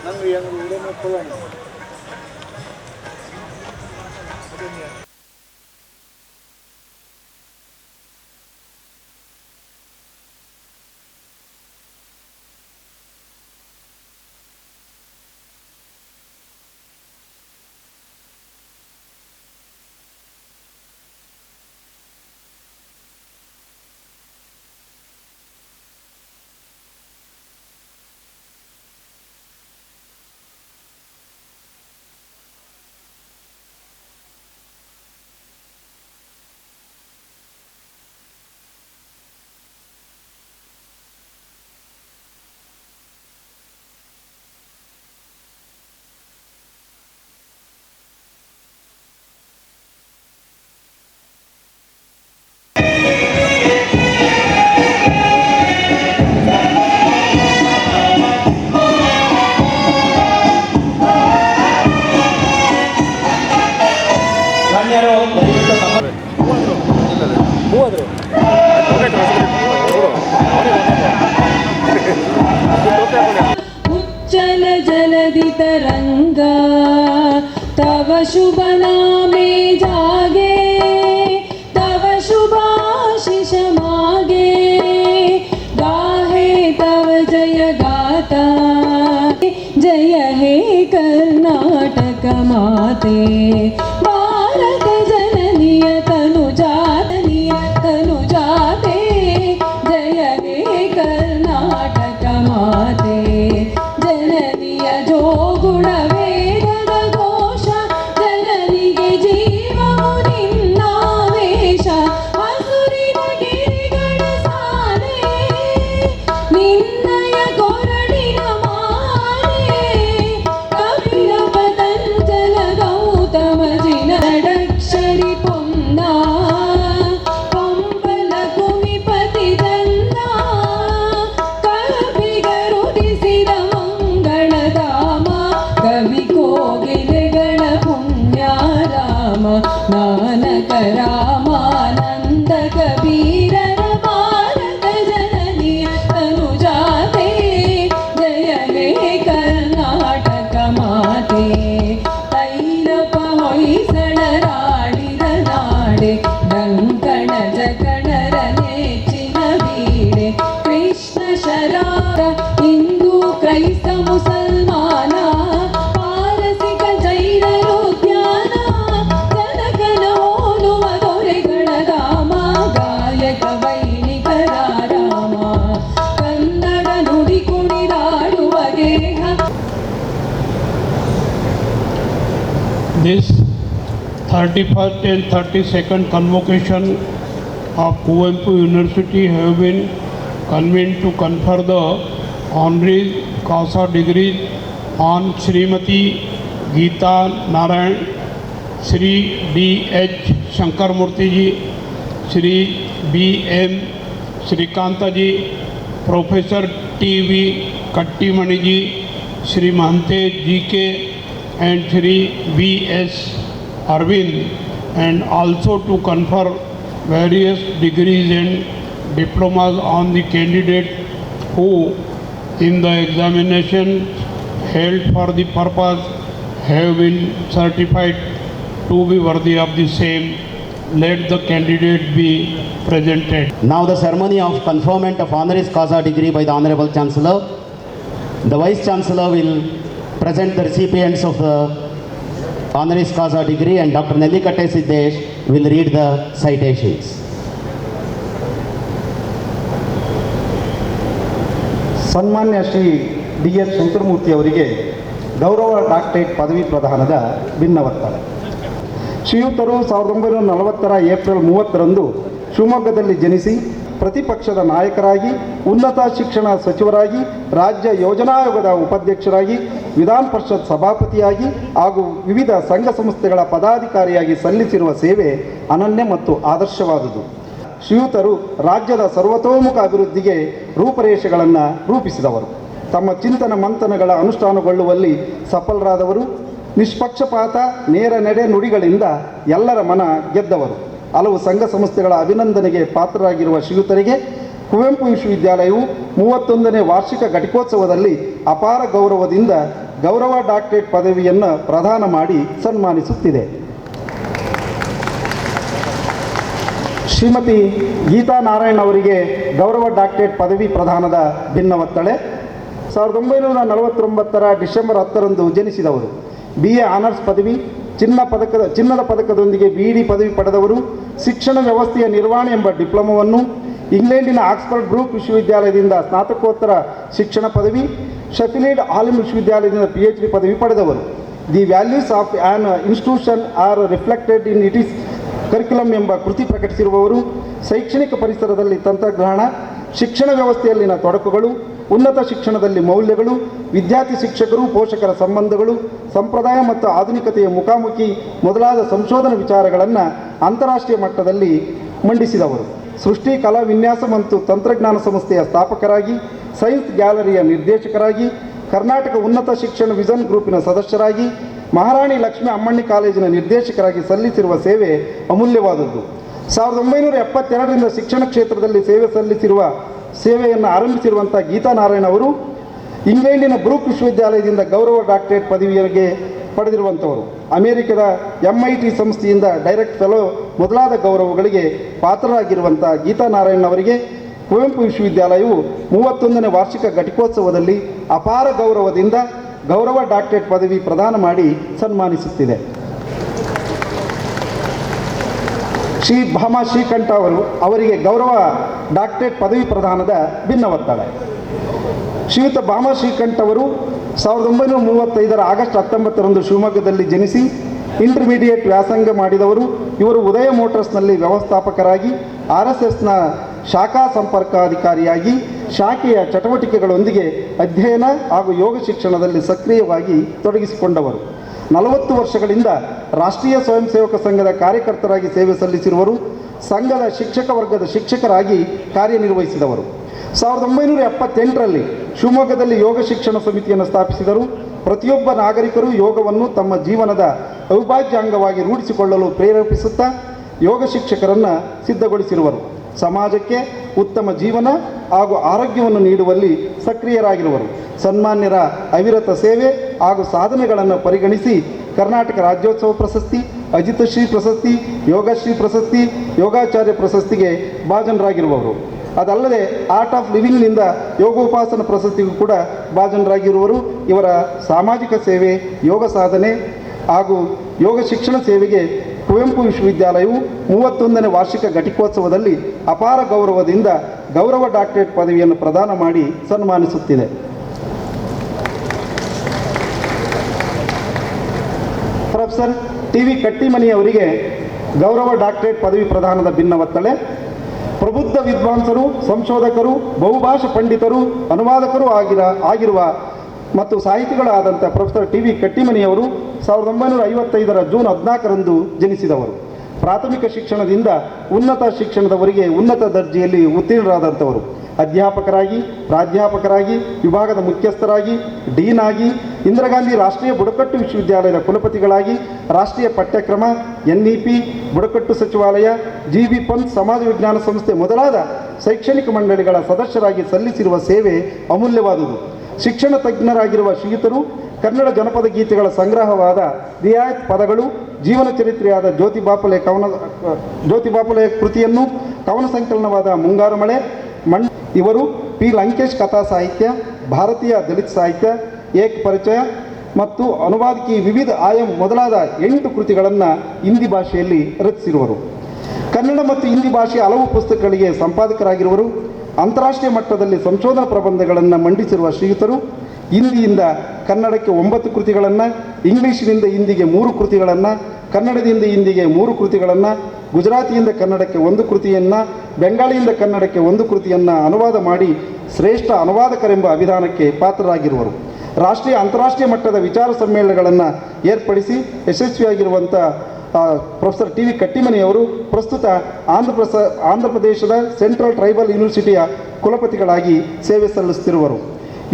ನಂಗೆ ಹೆಂಗೆ ಉಡನೆ ಕೊಡೋಣ. उच्चल जलधि तरंगा तव शुभ नामे जागे, तव शुभाशिष मागे, गाहे तव जय गाता, जय हे कर्नाटक माते, भारत जननीय तनु जाते, जय हे कर्नाटक माते, जननीय जो गुण वेदದ ಘೋಷ, ಜನನಿಗೆ ಜೀವವು ನಿನ್ನಾವೇಶ, ಹಸುರಿನ ಗಿರಿಗಳ ಸಾಲೆ, ನಿನ್ನಯ ಕೊರಡಿನ ಮಾಲೆ, ಕಪಿಲ ಪತಂಜಲ ಗೌತಮ ಜಿನಡಕ್ಷರಿ ಪೊನ್ನ, ಪಂಬಲ ಕುಮಿಪತಿ ಜನ್ನ, ಕವಿಗರುದಿಸಿದ ಮಂಗಳಧಾಮ, ಕವಿ ಕೋಗಿಲೆಗಳ ಪುಣ್ಯ ರಾಮ, ನಾನಕ ರಾಮಾನಂದ ಕಬೀರರ ಭಾರತ ಜನನಿಯ ತನುಜಾತೆ, ಜಯ ಹೇ ಕರ್ನಾಟಕ ಮಾತೆ, ತೈಲಪ ಹೊಯ್ಸಳರಾಡಿದ ನಾಡೆ, ಡಂಕಣ ಜಗಣರ ನೆಚ್ಚಿನ ಬೀಡೆ, ಕೃಷ್ಣ ಶರಾರ ಹಿಂದೂ ಕ್ರೈಸ್ತ ಮುಸಲ್ಮಾನ, ಪಾರಸಿಕ ಜೈನರು ಧ್ಯಾನ, ಜನಕನ ಹೋಲುವ ದೊರೆಗಳ ಧಾಮ, ಗಾಯಕ ವೈಣಿಕರ ರಾಮ, ಕನ್ನಡ ನುಡಿ ಕುಣಿದಾಡುವ ಗೇಹ. This 31st and 32nd convocation of Kuvempu University have been convened to confer the honoris causa degrees on Srimati Geeta Narayan, Shri D.H. Shankarmurti ji, Shri B.M. Srikanta ji, Professor T.V. Kattimani ji, Shri Mahante G.K. and Shri V.S. Arvind, and also to confer various degrees and diplomas on the candidates who in the examination held for the purpose have been certified to be worthy of the same. Let the candidate be presented. Now the ceremony of conferment of honoris causa degree by the Honorable Chancellor. The Vice Chancellor will present the recipients of the honoris causa degree, and Dr. Nellikate Siddesh will read the citations. ಸನ್ಮಾನ್ಯ Shri D.H. Shankaramurthy ಅವರಿಗೆ ಗೌರವ doctorate ಪದವಿ ಪ್ರದಾನದ ಭಿನ್ನವತ್ತರ. ಶ್ರೀಯುತರು 1940ರ April 30ರಂದು ಶಿವಮೊಗ್ಗದಲ್ಲಿ ಜನಿಸಿ ಪ್ರತಿಪಕ್ಷದ ನಾಯಕರಾಗಿ, ಉನ್ನತ ಶಿಕ್ಷಣ ಸಚಿವರಾಗಿ, ರಾಜ್ಯ ಯೋಜನಾ ಆಯೋಗದ ಉಪಾಧ್ಯಕ್ಷರಾಗಿ, ವಿಧಾನ ಪರಿಷತ್ ಸಭಾಪತಿಯಾಗಿ ಹಾಗೂ ವಿವಿಧ ಸಂಘ ಸಂಸ್ಥೆಗಳ ಪದಾಧಿಕಾರಿಯಾಗಿ ಸಲ್ಲಿಸಿರುವ ಸೇವೆ ಅನನ್ಯ ಮತ್ತು ಆದರ್ಶವಾದುದು. ಶ್ರೀಯುತರು ರಾಜ್ಯದ ಸರ್ವತೋಮುಖ ಅಭಿವೃದ್ಧಿಗೆ ರೂಪರೇಷೆಗಳನ್ನು ರೂಪಿಸಿದವರು. ತಮ್ಮ ಚಿಂತನ ಮಂಥನಗಳ ಅನುಷ್ಠಾನಗೊಳ್ಳುವಲ್ಲಿ ಸಫಲರಾದವರು. ನಿಷ್ಪಕ್ಷಪಾತ ನೇರ ನಡೆ ನುಡಿಗಳಿಂದ ಎಲ್ಲರ ಮನ ಗೆದ್ದವರು. ಹಲವು ಸಂಘ ಸಂಸ್ಥೆಗಳ ಅಭಿನಂದನೆಗೆ ಪಾತ್ರರಾಗಿರುವ ಶ್ರೀಯುತರಿಗೆ ಕುವೆಂಪು ವಿಶ್ವವಿದ್ಯಾಲಯವು 31ನೇ ವಾರ್ಷಿಕ ಘಟಿಕೋತ್ಸವದಲ್ಲಿ ಅಪಾರ ಗೌರವದಿಂದ ಗೌರವ ಡಾಕ್ಟರೇಟ್ ಪದವಿಯನ್ನು ಪ್ರದಾನ ಮಾಡಿ ಸನ್ಮಾನಿಸುತ್ತಿದೆ. ಶ್ರೀಮತಿ ಗೀತಾ ನಾರಾಯಣ್ ಅವರಿಗೆ ಗೌರವ ಡಾಕ್ಟರೇಟ್ ಪದವಿ ಪ್ರದಾನದ ಭಿನ್ನವತ್ತಳೆ. 1949 ಡಿಸೆಂಬರ್ 10ರಂದು ಜನಿಸಿದವರು. BA ಆನರ್ಸ್ ಪದವಿ, ಚಿನ್ನದ ಪದಕದೊಂದಿಗೆ BEd ಪದವಿ ಪಡೆದವರು. ಶಿಕ್ಷಣ ವ್ಯವಸ್ಥೆಯ ನಿರ್ವಹಣೆ ಎಂಬ ಡಿಪ್ಲೊಮೊವನ್ನು, ಇಂಗ್ಲೆಂಡಿನ ಆಕ್ಸ್ಫರ್ಡ್ ಬ್ರೂಕ್ ವಿಶ್ವವಿದ್ಯಾಲಯದಿಂದ ಸ್ನಾತಕೋತ್ತರ ಶಿಕ್ಷಣ ಪದವಿ, ಶೆಫಿಲ್ಡ್ ಆಲಿಮ್ ವಿಶ್ವವಿದ್ಯಾಲಯದಿಂದ PhD ಪದವಿ ಪಡೆದವರು. The values of an institution are reflected in it is curriculum ಎಂಬ ಕೃತಿ ಪ್ರಕಟಿಸಿರುವವರು. ಶೈಕ್ಷಣಿಕ ಪರಿಸರದಲ್ಲಿ ತಂತ್ರಜ್ಞಾನ, ಶಿಕ್ಷಣ ವ್ಯವಸ್ಥೆಯಲ್ಲಿನ ತೊಡಕುಗಳು, ಉನ್ನತ ಶಿಕ್ಷಣದಲ್ಲಿ ಮೌಲ್ಯಗಳು, ವಿದ್ಯಾರ್ಥಿ ಶಿಕ್ಷಕರು ಪೋಷಕರ ಸಂಬಂಧಗಳು, ಸಂಪ್ರದಾಯ ಮತ್ತು ಆಧುನಿಕತೆಯ ಮುಖಾಮುಖಿ ಮೊದಲಾದ ಸಂಶೋಧನಾ ವಿಚಾರಗಳನ್ನು ಅಂತಾರಾಷ್ಟ್ರೀಯ ಮಟ್ಟದಲ್ಲಿ ಮಂಡಿಸಿದವರು. ಸೃಷ್ಟಿ ಕಲಾ ವಿನ್ಯಾಸ ಮತ್ತು ತಂತ್ರಜ್ಞಾನ ಸಂಸ್ಥೆಯ ಸ್ಥಾಪಕರಾಗಿ, ಸೈನ್ಸ್ ಗ್ಯಾಲರಿಯ ನಿರ್ದೇಶಕರಾಗಿ, ಕರ್ನಾಟಕ ಉನ್ನತ ಶಿಕ್ಷಣ ವಿಷನ್ ಗ್ರೂಪಿನ ಸದಸ್ಯರಾಗಿ, ಮಹಾರಾಣಿ ಲಕ್ಷ್ಮೀ ಅಮ್ಮಣ್ಣಿ ಕಾಲೇಜಿನ ನಿರ್ದೇಶಕರಾಗಿ ಸಲ್ಲಿಸಿರುವ ಸೇವೆ ಅಮೂಲ್ಯವಾದದ್ದು. 1972ರಿಂದ ಶಿಕ್ಷಣ ಕ್ಷೇತ್ರದಲ್ಲಿ ಸೇವೆಯನ್ನು ಆರಂಭಿಸಿರುವಂಥ ಗೀತಾ ನಾರಾಯಣ್ ಅವರು ಇಂಗ್ಲೆಂಡಿನ ಬ್ರೂಕ್ ವಿಶ್ವವಿದ್ಯಾಲಯದಿಂದ ಗೌರವ ಡಾಕ್ಟರೇಟ್ ಪದವಿಗೆ ಪಡೆದಿರುವಂಥವರು. ಅಮೆರಿಕದ MIT ಸಂಸ್ಥೆಯಿಂದ ಡೈರೆಕ್ಟ್ ಫೆಲೋ ಮೊದಲಾದ ಗೌರವಗಳಿಗೆ ಪಾತ್ರರಾಗಿರುವಂಥ ಗೀತಾ ನಾರಾಯಣ್ ಅವರಿಗೆ ಕುವೆಂಪು ವಿಶ್ವವಿದ್ಯಾಲಯವು 31ನೇ ವಾರ್ಷಿಕ ಘಟಿಕೋತ್ಸವದಲ್ಲಿ ಅಪಾರ ಗೌರವದಿಂದ ಗೌರವ ಡಾಕ್ಟರೇಟ್ ಪದವಿ ಪ್ರದಾನ ಮಾಡಿ ಸನ್ಮಾನಿಸುತ್ತಿದೆ. ಶ್ರೀ ಭಾಮಾ ಶ್ರೀಕಂಠ ಅವರಿಗೆ ಗೌರವ ಡಾಕ್ಟರೇಟ್ ಪದವಿ ಪ್ರದಾನದ ಭಿನ್ನವತ್ತಳೆ. ಶ್ರೀಯುತ ಭಾಮಾ ಶ್ರೀಕಂಠ ಅವರು 1935 ಆಗಸ್ಟ್ 19ರಂದು ಶಿವಮೊಗ್ಗದಲ್ಲಿ ಜನಿಸಿ ಇಂಟರ್ಮೀಡಿಯೇಟ್ ವ್ಯಾಸಂಗ ಮಾಡಿದವರು. ಇವರು ಉದಯ ಮೋಟರ್ಸ್ನಲ್ಲಿ ವ್ಯವಸ್ಥಾಪಕರಾಗಿ, RSSನ ಶಾಖಾ ಸಂಪರ್ಕಾಧಿಕಾರಿಯಾಗಿ, ಶಾಖೆಯ ಚಟುವಟಿಕೆಗಳೊಂದಿಗೆ ಅಧ್ಯಯನ ಹಾಗೂ ಯೋಗ ಶಿಕ್ಷಣದಲ್ಲಿ ಸಕ್ರಿಯವಾಗಿ ತೊಡಗಿಸಿಕೊಂಡವರು. 40 ವರ್ಷಗಳಿಂದ ರಾಷ್ಟ್ರೀಯ ಸ್ವಯಂ ಸೇವಕ ಸಂಘದ ಕಾರ್ಯಕರ್ತರಾಗಿ ಸೇವೆ ಸಲ್ಲಿಸಿರುವರು. ಸಂಘದ ಶಿಕ್ಷಕ ವರ್ಗದ ಶಿಕ್ಷಕರಾಗಿ ಕಾರ್ಯನಿರ್ವಹಿಸಿದವರು. 1978ರಲ್ಲಿ ಶಿವಮೊಗ್ಗದಲ್ಲಿ ಯೋಗ ಶಿಕ್ಷಣ ಸಮಿತಿಯನ್ನು ಸ್ಥಾಪಿಸಿದರು. ಪ್ರತಿಯೊಬ್ಬ ನಾಗರಿಕರು ಯೋಗವನ್ನು ತಮ್ಮ ಜೀವನದ ಅವಿಭಾಜ್ಯ ಅಂಗವಾಗಿ ರೂಢಿಸಿಕೊಳ್ಳಲು ಪ್ರೇರೇಪಿಸುತ್ತಾ ಯೋಗ ಶಿಕ್ಷಕರನ್ನು ಸಿದ್ಧಗೊಳಿಸಿರುವರು. ಸಮಾಜಕ್ಕೆ ಉತ್ತಮ ಜೀವನ ಹಾಗೂ ಆರೋಗ್ಯವನ್ನು ನೀಡುವಲ್ಲಿ ಸಕ್ರಿಯರಾಗಿರುವರು. ಸನ್ಮಾನ್ಯರ ಅವಿರತ ಸೇವೆ ಹಾಗೂ ಸಾಧನೆಗಳನ್ನು ಪರಿಗಣಿಸಿ ಕರ್ನಾಟಕ ರಾಜ್ಯೋತ್ಸವ ಪ್ರಶಸ್ತಿ, ಅಜಿತಶ್ರೀ ಪ್ರಶಸ್ತಿ, ಯೋಗಶ್ರೀ ಪ್ರಶಸ್ತಿ, ಯೋಗಾಚಾರ್ಯ ಪ್ರಶಸ್ತಿಗೆ ಭಾಜನರಾಗಿರುವವರು. ಅದಲ್ಲದೆ ಆರ್ಟ್ ಆಫ್ ಲಿವಿಂಗ್ನಿಂದ ಯೋಗೋಪಾಸನ ಪ್ರಶಸ್ತಿಗೂ ಕೂಡ ಭಾಜನರಾಗಿರುವರು. ಇವರ ಸಾಮಾಜಿಕ ಸೇವೆ, ಯೋಗ ಸಾಧನೆ ಹಾಗೂ ಯೋಗ ಶಿಕ್ಷಣ ಸೇವೆಗೆ ಕುವೆಂಪು ವಿಶ್ವವಿದ್ಯಾಲಯವು 31ನೇ ವಾರ್ಷಿಕ ಘಟಿಕೋತ್ಸವದಲ್ಲಿ ಅಪಾರ ಗೌರವದಿಂದ ಗೌರವ ಡಾಕ್ಟರೇಟ್ ಪದವಿಯನ್ನು ಪ್ರದಾನ ಮಾಡಿ ಸನ್ಮಾನಿಸುತ್ತಿದೆ. ಪ್ರೊಫೆಸರ್ TV ಕಟ್ಟಿಮನಿ ಅವರಿಗೆ ಗೌರವ ಡಾಕ್ಟರೇಟ್ ಪದವಿ ಪ್ರದಾನದ ಭಿನ್ನವತ್ತಳೆ. ಪ್ರಬುದ್ಧ ವಿದ್ವಾಂಸರು, ಸಂಶೋಧಕರು, ಬಹುಭಾಷಾ ಪಂಡಿತರು, ಅನುವಾದಕರು ಆಗಿರುವ ಮತ್ತು ಸಾಹಿತಿಗಳಾದಂಥ ಪ್ರೊಫೆಸರ್ TV ಕಟ್ಟಿಮನಿಯವರು 1955 ಜೂನ್ 14ರಂದು ಜನಿಸಿದವರು. ಪ್ರಾಥಮಿಕ ಶಿಕ್ಷಣದಿಂದ ಉನ್ನತ ಶಿಕ್ಷಣದವರೆಗೆ ಉನ್ನತ ದರ್ಜೆಯಲ್ಲಿ ಉತ್ತೀರ್ಣರಾದಂಥವರು. ಅಧ್ಯಾಪಕರಾಗಿ, ಪ್ರಾಧ್ಯಾಪಕರಾಗಿ, ವಿಭಾಗದ ಮುಖ್ಯಸ್ಥರಾಗಿ, ಡೀನ್ ಆಗಿ, ಇಂದಿರಾ ಗಾಂಧಿ ರಾಷ್ಟ್ರೀಯ ಬುಡಕಟ್ಟು ವಿಶ್ವವಿದ್ಯಾಲಯದ ಕುಲಪತಿಗಳಾಗಿ, ರಾಷ್ಟ್ರೀಯ ಪಠ್ಯಕ್ರಮ, NEP, ಬುಡಕಟ್ಟು ಸಚಿವಾಲಯ, GB ಪಂತ್ ಸಮಾಜ ವಿಜ್ಞಾನ ಸಂಸ್ಥೆ ಮೊದಲಾದ ಶೈಕ್ಷಣಿಕ ಮಂಡಳಿಗಳ ಸದಸ್ಯರಾಗಿ ಸಲ್ಲಿಸಿರುವ ಸೇವೆ ಅಮೂಲ್ಯವಾದುದು. ಶಿಕ್ಷಣ ತಜ್ಞರಾಗಿರುವ ಶ್ರೀಯುತರು ಕನ್ನಡ ಜನಪದ ಗೀತೆಗಳ ಸಂಗ್ರಹವಾದ ರಿಯಾಯತ್ ಪದಗಳು, ಜೀವನ ಚರಿತ್ರೆಯಾದ ಜ್ಯೋತಿ ಬಾಪುಲೆ ಕೃತಿಯನ್ನು, ಕವನ ಸಂಕಲನವಾದ ಮುಂಗಾರು ಮಳೆ, ಇವರು P. ಲಂಕೇಶ್ ಕಥಾ ಸಾಹಿತ್ಯ, ಭಾರತೀಯ ದಲಿತ ಸಾಹಿತ್ಯ, ಏಕ ಪರಿಚಯ ಮತ್ತು ಅನುವಾದಕಿ ವಿವಿಧ ಆಯಂ ಮೊದಲಾದ 8 ಕೃತಿಗಳನ್ನು ಹಿಂದಿ ಭಾಷೆಯಲ್ಲಿ ರಚಿಸಿರುವರು. ಕನ್ನಡ ಮತ್ತು ಹಿಂದಿ ಭಾಷೆಯ ಹಲವು ಪುಸ್ತಕಗಳಿಗೆ ಸಂಪಾದಕರಾಗಿರುವರು. ಅಂತಾರಾಷ್ಟ್ರೀಯ ಮಟ್ಟದಲ್ಲಿ ಸಂಶೋಧನಾ ಪ್ರಬಂಧಗಳನ್ನು ಮಂಡಿಸಿರುವ ಶ್ರೀಯುತರು ಹಿಂದಿಯಿಂದ ಕನ್ನಡಕ್ಕೆ 9 ಕೃತಿಗಳನ್ನು, ಇಂಗ್ಲೀಷಿನಿಂದ ಹಿಂದಿಗೆ 3 ಕೃತಿಗಳನ್ನು, ಕನ್ನಡದಿಂದ ಹಿಂದಿಗೆ 3 ಕೃತಿಗಳನ್ನು, ಗುಜರಾತಿಯಿಂದ ಕನ್ನಡಕ್ಕೆ 1 ಕೃತಿಯನ್ನು, ಬೆಂಗಾಳಿಯಿಂದ ಕನ್ನಡಕ್ಕೆ 1 ಕೃತಿಯನ್ನು ಅನುವಾದ ಮಾಡಿ ಶ್ರೇಷ್ಠ ಅನುವಾದಕರೆಂಬ ಅಭಿಧಾನಕ್ಕೆ ಪಾತ್ರರಾಗಿರುವರು. ರಾಷ್ಟ್ರೀಯ ಅಂತಾರಾಷ್ಟ್ರೀಯ ಮಟ್ಟದ ವಿಚಾರ ಸಮ್ಮೇಳನಗಳನ್ನು ಏರ್ಪಡಿಸಿ ಯಶಸ್ವಿಯಾಗಿರುವಂಥ ಪ್ರೊಫೆಸರ್ TV ಕಟ್ಟಿಮನಿಯವರು ಪ್ರಸ್ತುತ ಆಂಧ್ರ ಪ್ರದೇಶದ ಸೆಂಟ್ರಲ್ ಟ್ರೈಬಲ್ ಯೂನಿವರ್ಸಿಟಿಯ ಕುಲಪತಿಗಳಾಗಿ ಸೇವೆ ಸಲ್ಲಿಸುತ್ತಿರುವರು.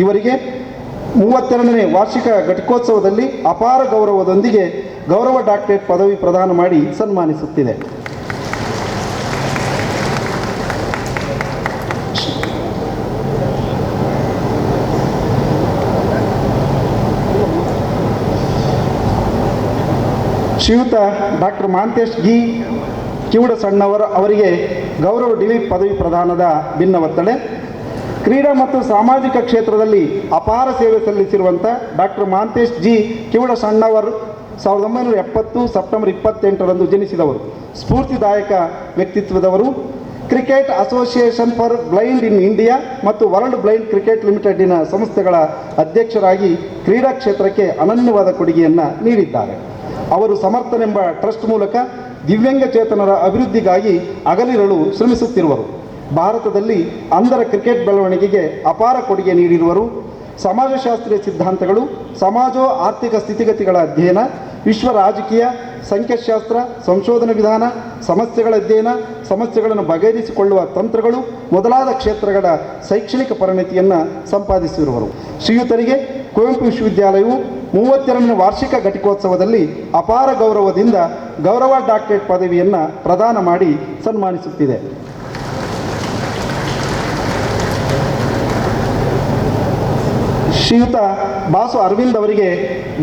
ಇವರಿಗೆ 32ನೇ ವಾರ್ಷಿಕ ಘಟಿಕೋತ್ಸವದಲ್ಲಿ ಅಪಾರ ಗೌರವದೊಂದಿಗೆ ಗೌರವ ಡಾಕ್ಟರೇಟ್ ಪದವಿ ಪ್ರದಾನ ಮಾಡಿ ಸನ್ಮಾನಿಸುತ್ತಿದೆ. ಶ್ರೀಯುತ ಡಾಕ್ಟರ್ ಮಹಾಂತೇಶ್ ಜಿ ಕಿವುಡಸಣ್ಣವರ ಅವರಿಗೆ ಗೌರವ ಡಿವಿ ಪದವಿ ಪ್ರದಾನದ ಭಿನ್ನ ಒತ್ತಡೆ. ಕ್ರೀಡಾ ಮತ್ತು ಸಾಮಾಜಿಕ ಕ್ಷೇತ್ರದಲ್ಲಿ ಅಪಾರ ಸೇವೆ ಸಲ್ಲಿಸಿರುವಂಥ doctor Mahantesh G Kivudasannavar 1970 September 28ರಂದು ಜನಿಸಿದವರು. ಸ್ಫೂರ್ತಿದಾಯಕ ವ್ಯಕ್ತಿತ್ವದವರು. Cricket association for blind in India ಮತ್ತು ವರ್ಲ್ಡ್ ಬ್ಲೈಂಡ್ ಕ್ರಿಕೆಟ್ ಲಿಮಿಟೆಡ್ನ ಸಂಸ್ಥೆಗಳ ಅಧ್ಯಕ್ಷರಾಗಿ ಕ್ರೀಡಾ ಕ್ಷೇತ್ರಕ್ಕೆ ಅನನ್ಯವಾದ ಕೊಡುಗೆಯನ್ನು ನೀಡಿದ್ದಾರೆ. ಅವರು ಸಮರ್ಥನೆಂಬ ಟ್ರಸ್ಟ್ ಮೂಲಕ ದಿವ್ಯಾಂಗಚೇತನರ ಅಭಿವೃದ್ಧಿಗಾಗಿ ಹಗಲಿರುಳು ಶ್ರಮಿಸುತ್ತಿರುವರು. ಭಾರತದಲ್ಲಿ ಅಂಧರ ಕ್ರಿಕೆಟ್ ಬೆಳವಣಿಗೆಗೆ ಅಪಾರ ಕೊಡುಗೆ ನೀಡಿರುವರು. ಸಮಾಜಶಾಸ್ತ್ರೀಯ ಸಿದ್ಧಾಂತಗಳು, ಸಮಾಜೋ ಆರ್ಥಿಕ ಸ್ಥಿತಿಗತಿಗಳ ಅಧ್ಯಯನ, ವಿಶ್ವ ರಾಜಕೀಯ, ಸಂಖ್ಯಾಶಾಸ್ತ್ರ, ಸಂಶೋಧನಾ ವಿಧಾನ, ಸಮಸ್ಯೆಗಳ ಅಧ್ಯಯನ, ಸಮಸ್ಯೆಗಳನ್ನು ಬಗೆಹರಿಸಿಕೊಳ್ಳುವ ತಂತ್ರಗಳು ಮೊದಲಾದ ಕ್ಷೇತ್ರಗಳ ಶೈಕ್ಷಣಿಕ ಪರಿಣತಿಯನ್ನು ಸಂಪಾದಿಸಿರುವರು. ಶ್ರೀಯುತರಿಗೆ ಕುವೆಂಪು ವಿಶ್ವವಿದ್ಯಾಲಯವು 32ನೇ ವಾರ್ಷಿಕ ಘಟಿಕೋತ್ಸವದಲ್ಲಿ ಅಪಾರ ಗೌರವದಿಂದ ಗೌರವ ಡಾಕ್ಟರೇಟ್ ಪದವಿಯನ್ನು ಪ್ರದಾನ ಮಾಡಿ ಸನ್ಮಾನಿಸುತ್ತಿದೆ. ಶ್ರೀಯುತ ಬಾಸು ಅರವಿಂದ್ ಅವರಿಗೆ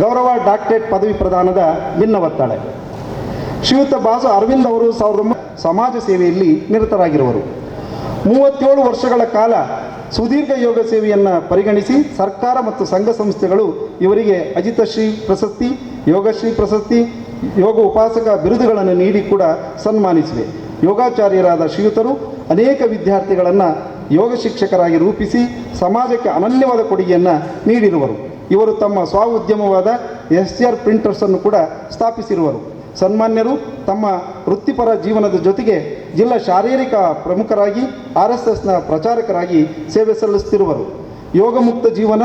ಗೌರವ ಡಾಕ್ಟರೇಟ್ ಪದವಿ ಪ್ರದಾನದ ಭಿನ್ನ ಒತ್ತಡೆ. ಶ್ರೀಯುತ ಬಾಸು ಅರವಿಂದ್ ಅವರು ಸಮಾಜ ಸೇವೆಯಲ್ಲಿ ನಿರತರಾಗಿರುವರು. 37 ವರ್ಷಗಳ ಕಾಲ ಸುದೀರ್ಘ ಯೋಗ ಸೇವೆಯನ್ನು ಪರಿಗಣಿಸಿ ಸರ್ಕಾರ ಮತ್ತು ಸಂಘ ಸಂಸ್ಥೆಗಳು ಇವರಿಗೆ ಅಜಿತಶ್ರೀ ಪ್ರಶಸ್ತಿ, ಯೋಗಶ್ರೀ ಪ್ರಶಸ್ತಿ, ಯೋಗ ಉಪಾಸಕ ಬಿರುದುಗಳನ್ನು ನೀಡಿ ಕೂಡ ಸನ್ಮಾನಿಸಿವೆ. ಯೋಗಾಚಾರ್ಯರಾದ ಶ್ರೀಯುತರು ಅನೇಕ ವಿದ್ಯಾರ್ಥಿಗಳನ್ನು ಯೋಗ ಶಿಕ್ಷಕರಾಗಿ ರೂಪಿಸಿ ಸಮಾಜಕ್ಕೆ ಅನನ್ಯವಾದ ಕೊಡುಗೆಯನ್ನು ನೀಡಿರುವರು. ಇವರು ತಮ್ಮ ಸ್ವಉದ್ಯಮವಾದ SR ಪ್ರಿಂಟರ್ಸನ್ನು ಕೂಡ ಸ್ಥಾಪಿಸಿರುವರು. ಸನ್ಮಾನ್ಯರು ತಮ್ಮ ವೃತ್ತಿಪರ ಜೀವನದ ಜೊತೆಗೆ ಜಿಲ್ಲಾ ಶಾರೀರಿಕ ಪ್ರಮುಖರಾಗಿ RSSನ ಪ್ರಚಾರಕರಾಗಿ ಸೇವೆ ಸಲ್ಲಿಸುತ್ತಿರುವರು. ಯೋಗಮುಕ್ತ ಜೀವನ,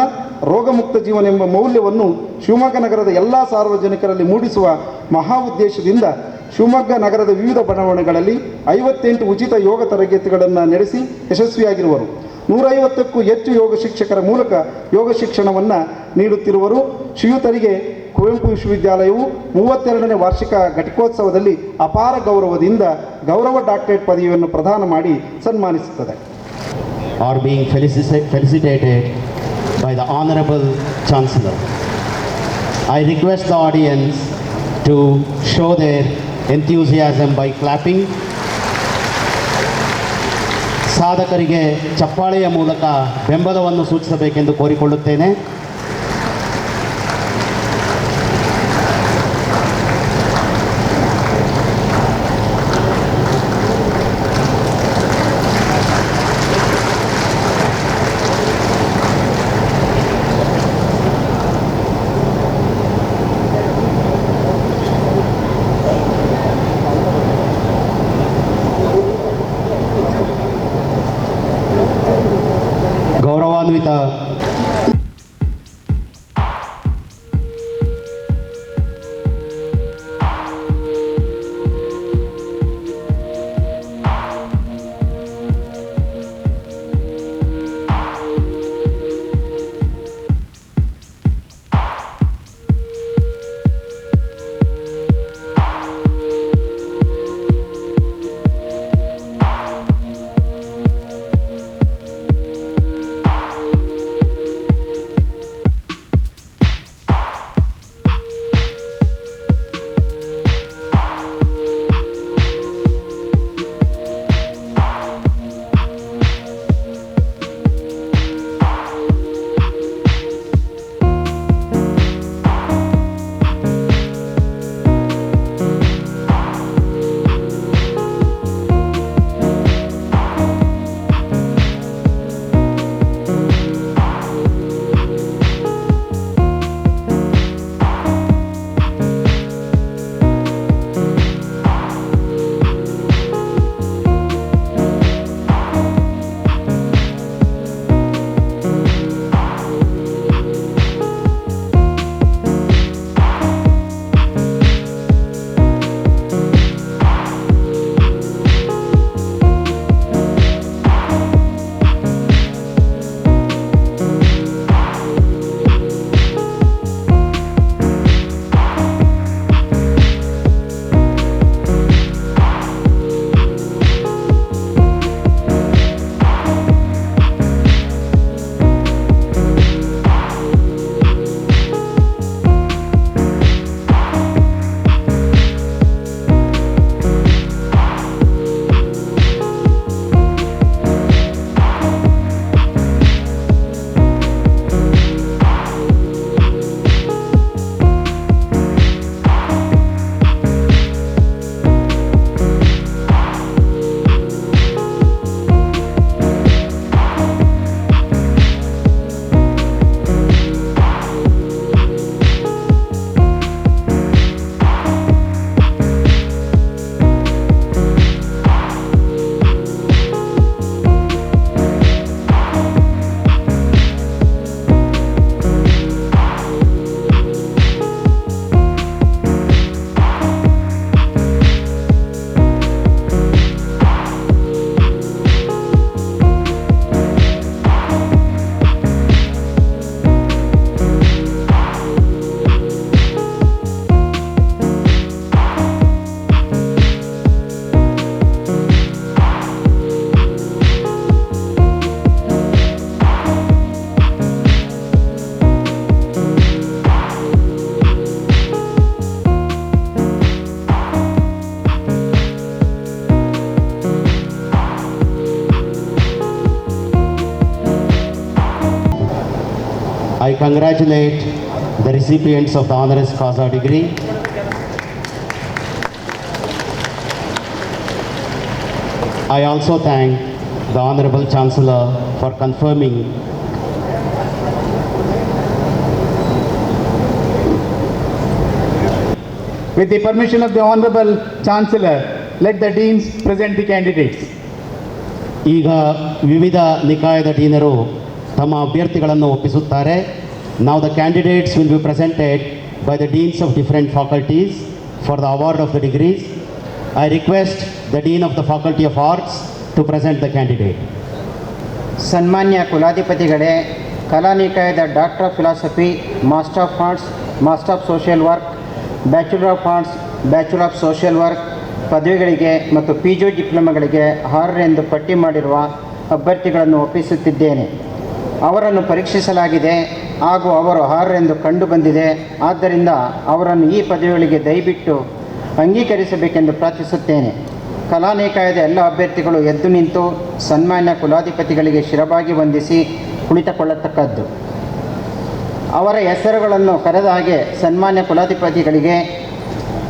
ರೋಗಮುಕ್ತ ಜೀವನ ಎಂಬ ಮೌಲ್ಯವನ್ನು ಶಿವಮೊಗ್ಗ ನಗರದ ಎಲ್ಲ ಸಾರ್ವಜನಿಕರಲ್ಲಿ ಮೂಡಿಸುವ ಮಹಾ ಉದ್ದೇಶದಿಂದ ಶಿವಮೊಗ್ಗ ನಗರದ ವಿವಿಧ ಬಡಾವಣೆಗಳಲ್ಲಿ 58 ಉಚಿತ ಯೋಗ ತರಗತಿಗಳನ್ನು ನಡೆಸಿ ಯಶಸ್ವಿಯಾಗಿರುವರು. 150ಕ್ಕೂ ಹೆಚ್ಚು ಯೋಗ ಶಿಕ್ಷಕರ ಮೂಲಕ ಯೋಗ ಶಿಕ್ಷಣವನ್ನು ನೀಡುತ್ತಿರುವರು. ಶ್ರೀಯುತರಿಗೆ ಕುವೆಂಪು ವಿಶ್ವವಿದ್ಯಾಲಯವು 32ನೇ ವಾರ್ಷಿಕ ಘಟಿಕೋತ್ಸವದಲ್ಲಿ ಅಪಾರ ಗೌರವದಿಂದ ಗೌರವ ಡಾಕ್ಟರೇಟ್ ಪದವಿಯನ್ನು ಪ್ರದಾನ ಮಾಡಿ ಸನ್ಮಾನಿಸುತ್ತದೆ. Are being felicitated by the Honorable Chancellor. I request the audience to show their enthusiasm by clapping. ಸಾಧಕರಿಗೆ ಚಪ್ಪಾಳೆಯ ಮೂಲಕ ಬೆಂಬಲವನ್ನು ಸೂಚಿಸಬೇಕೆಂದು ಕೋರಿಕೊಳ್ಳುತ್ತೇನೆ. ಗೌರವಾನ್ವಿತ I congratulate the recipients of the honoris causa degree. I also thank the Honorable Chancellor for confirming With the permission of the Honorable Chancellor, let the deans present the candidates. ಈಗ ವಿವಿಧ ನಿಕಾಯದ ಡೀನರು ತಮ್ಮ ಅಭ್ಯರ್ಥಿಗಳನ್ನು ಒಪ್ಪಿಸುತ್ತಾರೆ. Now the candidates will be presented by the deans of different faculties for the award of the degrees. I request the Dean of the Faculty of Arts to present the candidate. ಸನ್ಮಾನ್ಯ ಕುಲಾಧಿಪತಿಗಳೇ, ಕಲಾ ನಿಕಾಯದ doctor of philosophy, master of arts, master of social work, bachelor of arts, bachelor of social work ಪದವಿಗಳಿಗೆ ಮತ್ತು PG ಡಿಪ್ಲೊಮಾಗಳಿಗೆ ಅರ್ಹರೆಂದು ಪಟ್ಟಿ ಮಾಡಿರುವ ಅಭ್ಯರ್ಥಿಗಳನ್ನು ಒಪ್ಪಿಸುತ್ತಿದ್ದೇನೆ. ಅವರನ್ನು ಪರೀಕ್ಷಿಸಲಾಗಿದೆ ಹಾಗೂ ಅವರು ಅರ್ಹರೆಂದು ಕಂಡು ಬಂದಿದೆ. ಆದ್ದರಿಂದ ಅವರನ್ನು ಈ ಪದವಿಗಳಿಗೆ ದಯವಿಟ್ಟು ಅಂಗೀಕರಿಸಬೇಕೆಂದು ಪ್ರಾರ್ಥಿಸುತ್ತೇನೆ. ಕಲಾ ನಿಕಾಯದ ಎಲ್ಲ ಅಭ್ಯರ್ಥಿಗಳು ಎದ್ದು ನಿಂತು ಸನ್ಮಾನ್ಯ ಕುಲಾಧಿಪತಿಗಳಿಗೆ ಶಿರಬಾಗಿ ವಂದಿಸಿ ಕುಳಿತುಕೊಳ್ಳತಕ್ಕದ್ದು. ಅವರ ಹೆಸರುಗಳನ್ನು ಕರೆದ ಹಾಗೆ ಸನ್ಮಾನ್ಯ ಕುಲಾಧಿಪತಿಗಳಿಗೆ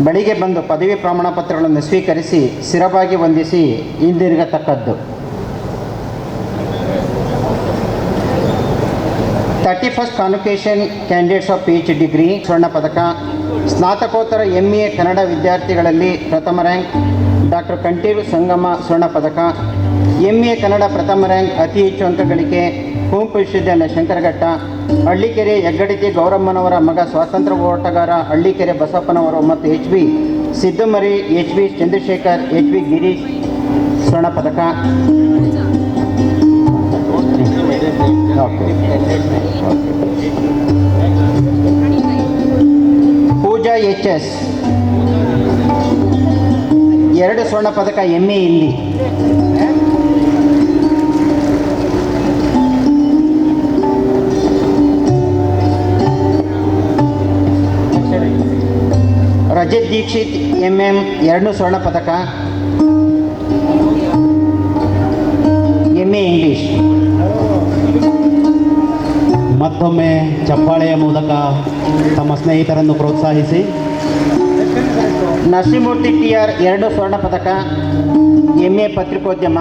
ಬಳಿಗೆ ಬಂದು ಪದವಿ ಪ್ರಮಾಣ ಪತ್ರಗಳನ್ನು ಸ್ವೀಕರಿಸಿ ಶಿರಬಾಗಿ ವಂದಿಸಿ ಹಿಂದಿರುಗತಕ್ಕದ್ದು. 31st convocation candidates of PhD degree ಸ್ವರ್ಣ ಪದಕ, ಸ್ನಾತಕೋತ್ತರ MA ಕನ್ನಡ ವಿದ್ಯಾರ್ಥಿಗಳಲ್ಲಿ ಪ್ರಥಮ ರ್ಯಾಂಕ್ ಡಾಕ್ಟರ್ ಕಂಠೀರು ಸಂಗಮ ಸ್ವರ್ಣ ಪದಕ, MA ಕನ್ನಡ ಪ್ರಥಮ ರ್ಯಾಂಕ್ ಅತಿ ಹೆಚ್ಚು ಅಂಕ ಗಳಿಕೆ ಕುವೆಂಪು ವಿಶ್ವವಿದ್ಯಾಲಯ ಶಂಕರಘಟ್ಟ, ಹಳ್ಳಿಕೆರೆ ಹೆಗ್ಗಡತಿ ಗೌರಮ್ಮನವರ ಮಗ ಸ್ವಾತಂತ್ರ್ಯ ಹೋರಾಟಗಾರ ಹಳ್ಳಿಕೆರೆ ಬಸಪ್ಪನವರು ಮತ್ತು HB ಸಿದ್ದುಮರಿ, HB Chandrashekhar, HB Girish ಸ್ವರ್ಣ ಪದಕ. ಪೂಜಾ HS 2 ಸ್ವರ್ಣ ಪದಕ MA ಹಿಂದಿ. ರಜತ್ ದೀಕ್ಷಿತ್ MM 2 ಸ್ವರ್ಣ ಪದಕ MA ಇಂಗ್ಲಿಷ್. ಮತ್ತೊಮ್ಮೆ ಚಪ್ಪಾಳೆಯ ಮೂಲಕ ತಮ್ಮ ಸ್ನೇಹಿತರನ್ನು ಪ್ರೋತ್ಸಾಹಿಸಿ. ನರಸಿಂಹಮೂರ್ತಿ TR 2 ಸ್ವರ್ಣ ಪದಕ MA ಪತ್ರಿಕೋದ್ಯಮ.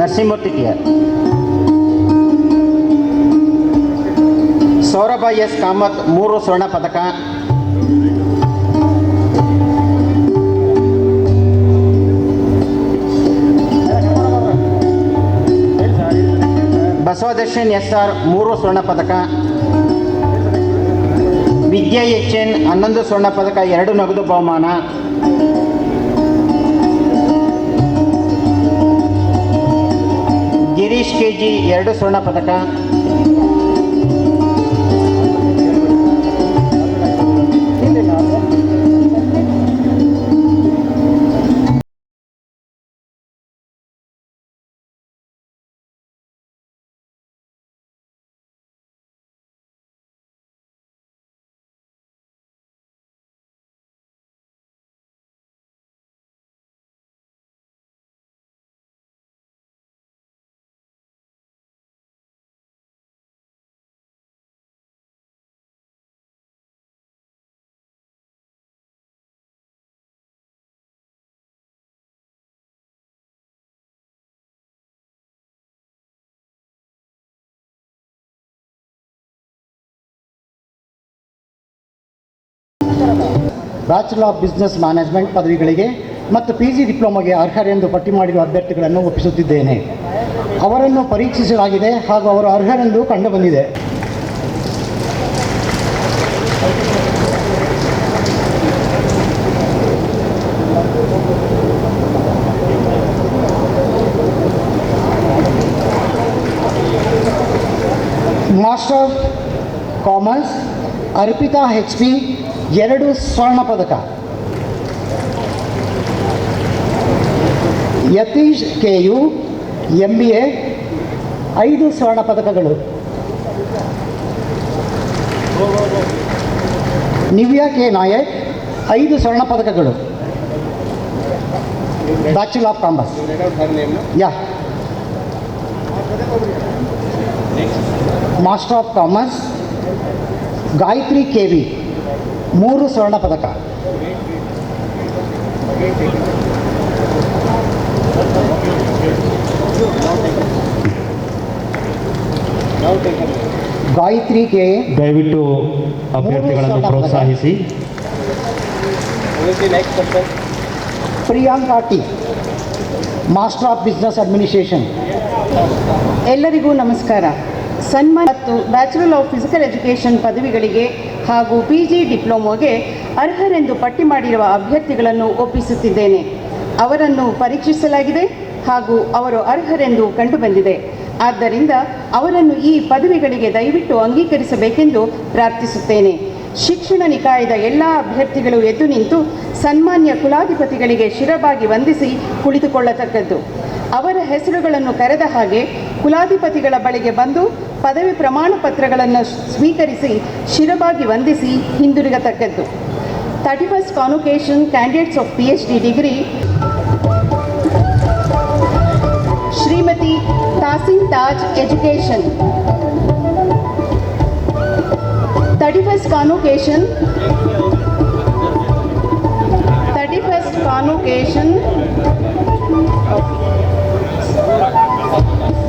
ನರಸಿಂಹಮೂರ್ತಿ TR. ಸೌರಭ S ಕಾಮತ್ 3 ಸ್ವರ್ಣ ಪದಕ. ಬಸವದರ್ಶನ್ SR 3 ಸ್ವರ್ಣ ಪದಕ. ವಿದ್ಯಾ HN 11 ಸ್ವರ್ಣ ಪದಕ 2 ನಗದು ಬಹುಮಾನ. ಗಿರೀಶ್ KG 2 ಸ್ವರ್ಣ ಪದಕ. ಬ್ಯಾಚುಲರ್ ಆಫ್ ಬಿಸ್ನೆಸ್ ಮ್ಯಾನೇಜ್ಮೆಂಟ್ ಪದವಿಗಳಿಗೆ ಮತ್ತು PG ಡಿಪ್ಲೊಮಾಗೆ ಅರ್ಹರೆಂದು ಪಟ್ಟಿ ಮಾಡಿರುವ ಅಭ್ಯರ್ಥಿಗಳನ್ನು ಒಪ್ಪಿಸುತ್ತಿದ್ದೇನೆ. ಅವರನ್ನು ಪರೀಕ್ಷಿಸಲಾಗಿದೆ ಹಾಗೂ ಅವರು ಅರ್ಹರೆಂದು ಕಂಡುಬಂದಿದೆ. Master of commerce Arpita HP 2 ಸ್ವರ್ಣ ಪದಕ. ಯತೀಶ್ KU MBA 5 ಸ್ವರ್ಣ ಪದಕಗಳು. ನಿವ್ಯಾ K ನಾಯಕ್ 5 ಸ್ವರ್ಣ ಪದಕಗಳು. Bachelor of commerce. ಯಾ, master of commerce Gayatri KV 3 ಸ್ವರ್ಣ ಪದಕ. ಗಾಯತ್ರಿ KA ದಯವಿಟ್ಟು ಅಭ್ಯರ್ಥಿಗಳನ್ನು ಪ್ರೋತ್ಸಾಹಿಸಿ. Priyanka T master of business administration. ಎಲ್ಲರಿಗೂ ನಮಸ್ಕಾರ. ಸನ್ಮಾನ ಮತ್ತು ಬ್ಯಾಚುಲರ್ ಆಫ್ ಫಿಸಿಕಲ್ ಎಜುಕೇಷನ್ ಪದವಿಗಳಿಗೆ ಹಾಗೂ PG ಡಿಪ್ಲೊಮೊಗೆ ಅರ್ಹರೆಂದು ಪಟ್ಟಿ ಮಾಡಿರುವ ಅಭ್ಯರ್ಥಿಗಳನ್ನು ಒಪ್ಪಿಸುತ್ತಿದ್ದೇನೆ. ಅವರನ್ನು ಪರೀಕ್ಷಿಸಲಾಗಿದೆ ಹಾಗೂ ಅವರು ಅರ್ಹರೆಂದು ಕಂಡುಬಂದಿದೆ. ಆದ್ದರಿಂದ ಅವರನ್ನು ಈ ಪದವಿಗಳಿಗೆ ದಯವಿಟ್ಟು ಅಂಗೀಕರಿಸಬೇಕೆಂದು ಪ್ರಾರ್ಥಿಸುತ್ತೇನೆ. ಶಿಕ್ಷಣ ನಿಕಾಯದ ಎಲ್ಲ ಅಭ್ಯರ್ಥಿಗಳು ಎದ್ದು ನಿಂತು ಸನ್ಮಾನ್ಯ ಕುಲಾಧಿಪತಿಗಳಿಗೆ ಶಿರಬಾಗಿ ವಂದಿಸಿ ಕುಳಿತುಕೊಳ್ಳತಕ್ಕದ್ದು. ಅವರ ಹೆಸರುಗಳನ್ನು ಕರೆದ ಹಾಗೆ ಕುಲಾಧಿಪತಿಗಳ ಬಳಿಗೆ ಬಂದು ಪದವಿ ಪ್ರಮಾಣ ಪತ್ರಗಳನ್ನು ಸ್ವೀಕರಿಸಿ ಶಿರಬಾಗಿ ವಂದಿಸಿ ಹಿಂದಿರುಗತಕ್ಕದ್ದು. 31st Convocation Candidates of PhD Degree Shrimati Tasin Taj education. 31st Convocation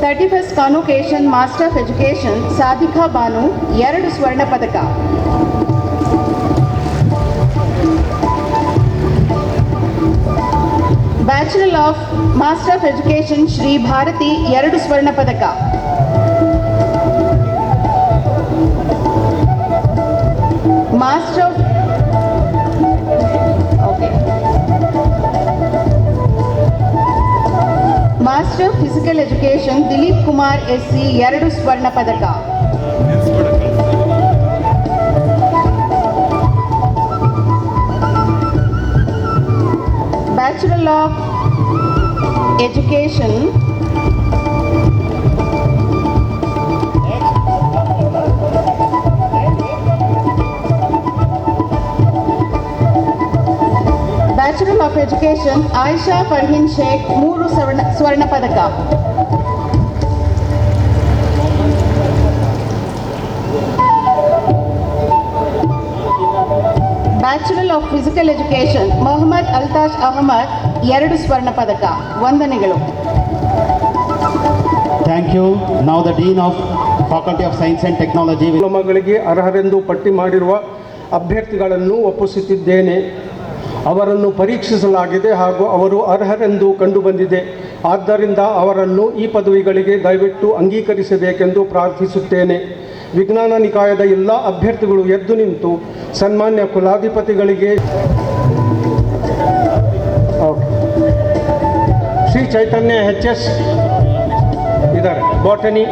31st Convocation Master of Education Sadhika Banu 2 ಸ್ವರ್ಣ ಪದಕ. Bachelor of master of education Shri Bharati 2 ಸ್ವರ್ಣ ಪದಕ. Master of physical education Dilip Kumar SC 2 ಸ್ವರ್ಣ ಪದಕ. Bachelor of education bachelor of education Ayesha Farheen Sheikh 3 ಸ್ವರ್ಣ ಪದಕ. Bachelor of physical education Mohammed Altaj Ahmed 2 ಸ್ವರ್ಣ ಪದಕ. ವಂದನೆಗಳು. Thank you. Now the dean of faculty of science and technology. ಡಿಪ್ಲೊಮಾಗಳಿಗೆ ಅರ್ಹರೆಂದು ಪಟ್ಟಿ ಮಾಡಿರುವ ಅಭ್ಯರ್ಥಿಗಳನ್ನು ಒಪ್ಪಿಸುತ್ತಿದ್ದೇನೆ. ಅವರನ್ನು ಪರೀಕ್ಷಿಸಲಾಗಿದೆ ಹಾಗೂ ಅವರು ಅರ್ಹರೆಂದು ಕಂಡುಬಂದಿದೆ. ಆದ್ದರಿಂದ ಅವರನ್ನು ಈ ಪದವಿಗಳಿಗೆ ದಯವಿಟ್ಟು ಅಂಗೀಕರಿಸಬೇಕೆಂದು ಪ್ರಾರ್ಥಿಸುತ್ತೇನೆ. ವಿಜ್ಞಾನ ನಿಕಾಯದ ಎಲ್ಲ ಅಭ್ಯರ್ಥಿಗಳು ಎದ್ದು ನಿಂತು ಸನ್ಮಾನ್ಯ ಕುಲಾಧಿಪತಿಗಳಿಗೆ ಶ್ರೀ ಚೈತನ್ಯ HS ಇದ್ದಾರೆ. Botany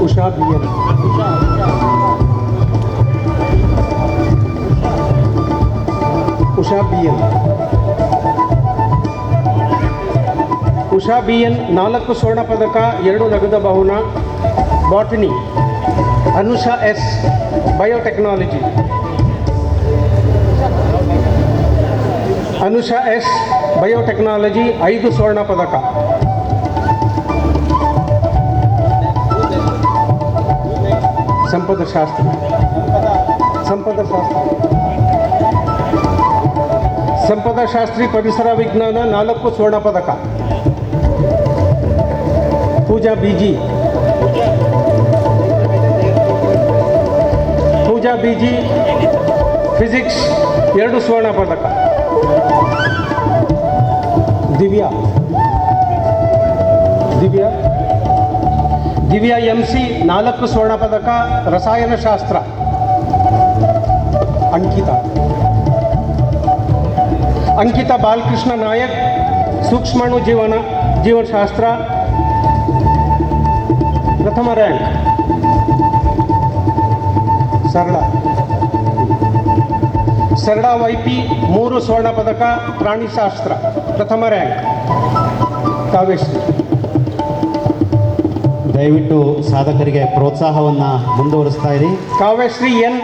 Usha BN, Usha BN 4 ಸ್ವರ್ಣ ಪದಕ, 2 ನಗದ ಬಹುಮಾನ. Botany Anusha S biotechnology, Anusha S biotechnology 5 ಸ್ವರ್ಣ ಪದಕ. ಸಂಪದಶಾಸ್ತ್ರಿ ಪರಿಸರ ವಿಜ್ಞಾನ 4 ಸ್ವರ್ಣ ಪದಕ. ಪೂಜಾ BG ಫಿಸಿಕ್ಸ್ 2 ಸ್ವರ್ಣ ಪದಕ. ದಿವ್ಯಾ MC 4 ಸ್ವರ್ಣ ಪದಕ ರಸಾಯನಶಾಸ್ತ್ರ. ಅಂಕಿತಾ ಬಾಲಕೃಷ್ಣ ನಾಯಕ್ ಸೂಕ್ಷ್ಮಾಣು ಜೀವಶಾಸ್ತ್ರ ಪ್ರಥಮ ರ್ಯಾಂಕ್. सरड़ा YP 3 स्वर्ण पदक प्राणीशास्त्र प्रथम रैंक काव्यश्री ದಯವಿಟ್ಟು ಸಾಧಕರಿಗೆ ಪ್ರೋತ್ಸಾಹವನ್ನು ಮುಂದುವರಿಸ್ತಾ ಇರಿ. ಕಾವ್ಯಶ್ರೀ N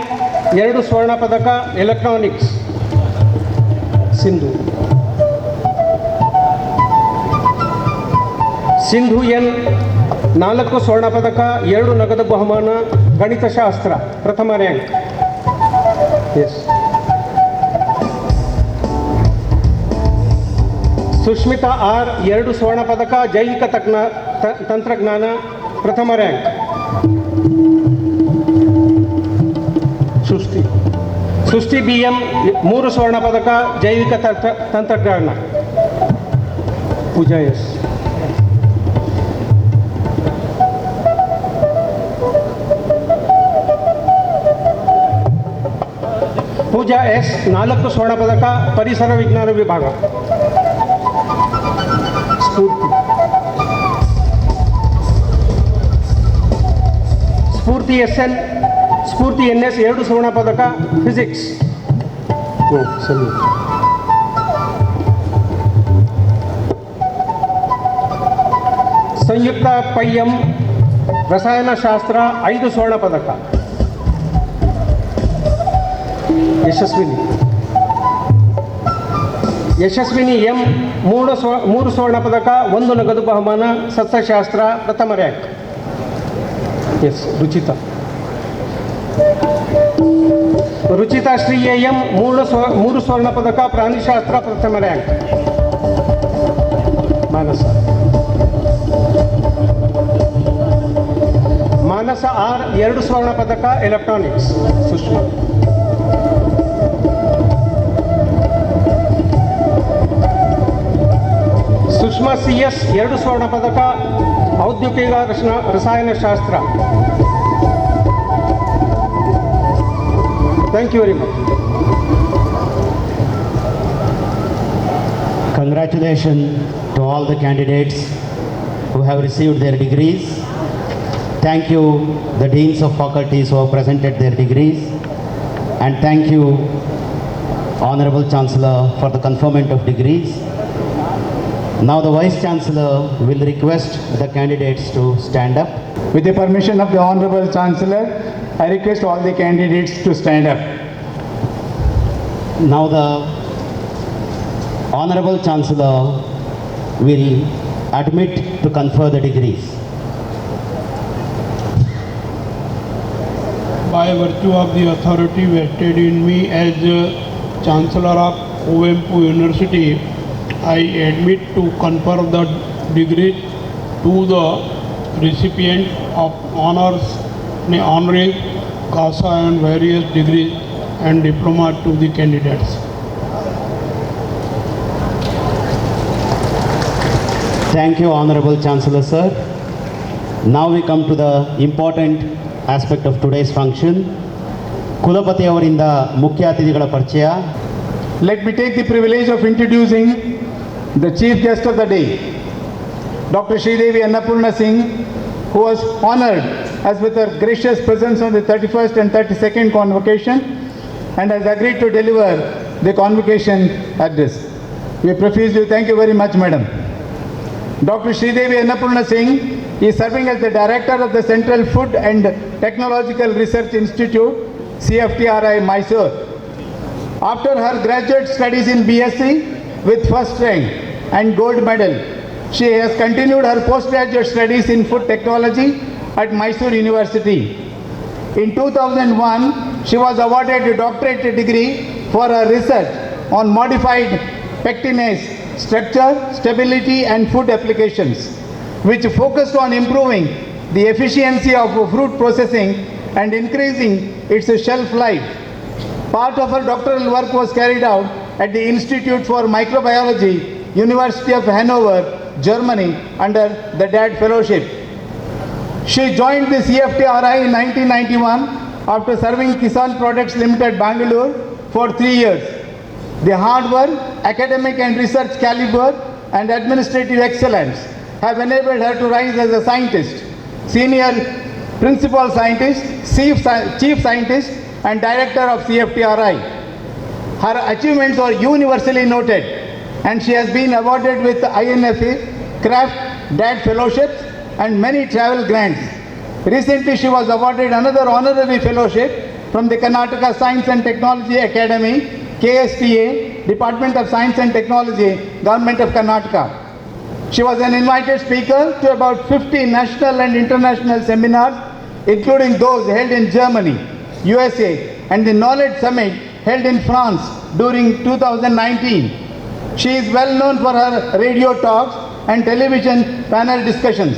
2 ಸ್ವರ್ಣ ಪದಕ ಎಲೆಕ್ಟ್ರಾನಿಕ್ಸ್ ಸಿಂಧು. ಸಿಂಧು ಎನ್ 4 ಸ್ವರ್ಣ ಪದಕ, 2 ನಗದು ಬಹುಮಾನ, ಗಣಿತಶಾಸ್ತ್ರ ಪ್ರಥಮ ರ್ಯಾಂಕ್. ಎಸ್. ಸುಷ್ಮಿತಾ ಆರ್ 2 ಸ್ವರ್ಣ ಪದಕ, ಜೈವಿಕ ತಂತ್ರಜ್ಞಾನ ಪ್ರಥಮ ರ್ಯಾಂಕ್. ಸೃಷ್ಟಿ ಬಿ ಎಂ 3 ಸ್ವರ್ಣ ಪದಕ, ಜೈವಿಕ ತಂತ್ರಜ್ಞಾನ. ಪೂಜಾ ಎಸ್. ಪೂಜಾ ಎಸ್ 4 ಸ್ವರ್ಣ ಪದಕ, ಪರಿಸರ ವಿಜ್ಞಾನ ವಿಭಾಗ. ಸ್ಫೂರ್ತಿ ಎನ್ ಎಸ್ 2 ಸ್ವರ್ಣ ಪದಕ, ಫಿಸಿಕ್ಸ್. ಸಂಯುಕ್ತ ಪೈ ಎಂ ರಸಾಯನಶಾಸ್ತ್ರ 5 ಸ್ವರ್ಣ ಪದಕ. ಯಶಸ್ವಿನಿ ಎಂ 3 ಸ್ವರ್ಣ ಪದಕ, 1 ನಗದು ಬಹುಮಾನ, ಸಸ್ಯಶಾಸ್ತ್ರ ಪ್ರಥಮ rank. S. Ruchita Shri M 3 ಸ್ವರ್ಣ ಪದಕ, ಪ್ರಾಣಿಶಾಸ್ತ್ರ ಪ್ರಥಮ ರ್ಯಾಂಕ್. ಮಾನಸ ಆರ್ 2 ಸ್ವರ್ಣ ಪದಕ, ಎಲೆಕ್ಟ್ರಾನಿಕ್ಸ್. ಸುಷ್ಮಾ ಸಿ ಎಸ್ 2 ಸ್ವರ್ಣ ಪದಕ, ಔದ್ಯೋಗಿಕ ರಸಾಯನಶಾಸ್ತ್ರ. Thank you very much. Congratulations to all the candidates who have received their degrees. Thank you the deans of faculties who have presented their degrees, and thank you Honorable Chancellor for the conferment of degrees. Now the Vice Chancellor will request the candidates to stand up. With the permission of the Honorable Chancellor, I request all the candidates to stand up. Now the Honorable Chancellor will admit to confer the degrees. By virtue of the authority vested in me as Chancellor of Kuvempu University, I admit to confer the degree to the recipient of honoris causa and various degrees and diploma to the candidates. Thank you, Honorable Chancellor Sir. Now we come to the important aspect of today's function. ಕುಲಪತಿ ಅವರಿಂದ ಮುಖ್ಯ ಅತಿಥಿಗಳ ಪರಿಚಯ. Let me take the privilege of introducing the chief guest of the day, Dr. Sridevi Annapurna Singh, who was honored as with her gracious presence on the 31st and 32nd convocation and has agreed to deliver the convocation address. We profusely thank you very much, Madam. Dr. Sridevi Annapurna Singh is serving as the Director of the Central Food and Technological Research Institute, CFTRI, Mysore. After her graduate studies in BSc with first rank and gold medal, she has continued her postgraduate studies in food technology at Mysore University. In 2001, she was awarded a doctorate degree for her research on modified pectinase structure, stability and food applications, which focused on improving the efficiency of fruit processing and increasing its shelf life. Part of her doctoral work was carried out at the Institute for Microbiology, University of Hanover, Germany, under the DAD Fellowship. She joined the CFTRI in 1991 after serving Kisan Products Limited, Bangalore for 3 years. The hard work, academic and research caliber, and administrative excellence have enabled her to rise as a scientist, senior principal scientist, chief scientist, and director of CFTRI. Her achievements are universally noted, and she has been awarded with INFA, Kraft, DAD Fellowships, and many travel grants. Recently, she was awarded another honorary fellowship from the Karnataka Science and Technology Academy KSTA, Department of Science and Technology, Government of Karnataka. She was an invited speaker to about 50 national and international seminars, including those held in Germany, USA, and the Knowledge Summit held in France during 2019. She is well known for her radio talks and television panel discussions.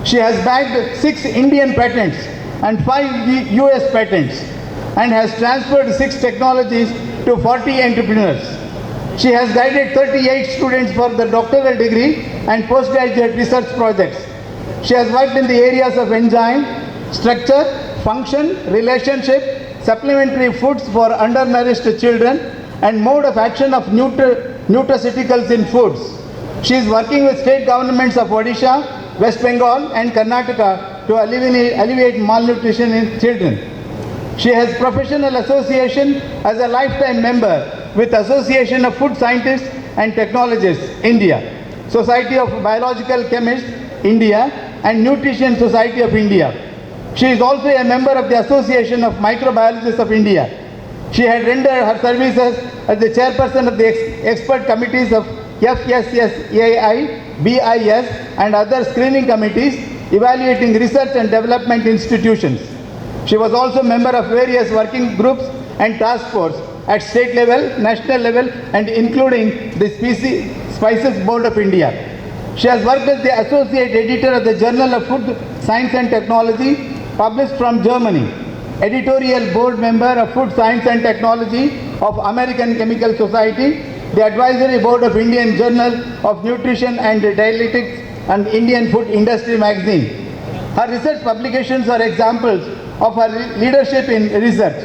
She has bagged 6 Indian patents and 5 US patents and has transferred 6 technologies to 40 entrepreneurs. She has guided 38 students for the doctoral degree and postgraduate research projects. She has worked in the areas of enzyme, structure, function, relationship, supplementary foods for undernourished children, and mode of action of nutraceuticals in foods. She is working with state governments of Odisha, West Bengal, and Karnataka to alleviate malnutrition in children. She has professional association as a lifetime member with Association of Food Scientists and Technologists, India, Society of Biological Chemists, India, and Nutrition Society of India. She is also a member of the Association of Microbiologists of India. She had rendered her services as the chairperson of the expert committees of FSSAI, BIS, and other screening committees evaluating research and development institutions. She was also a member of various working groups and task force at state level, national level, and including the Spices Board of India. She has worked as the associate editor of the Journal of Food Science and Technology, published from Germany, editorial board member of Food Science and Technology of American Chemical Society, the advisory board of Indian Journal of Nutrition and Dietetics, and Indian Food Industry magazine. Her research publications are examples of her leadership in research.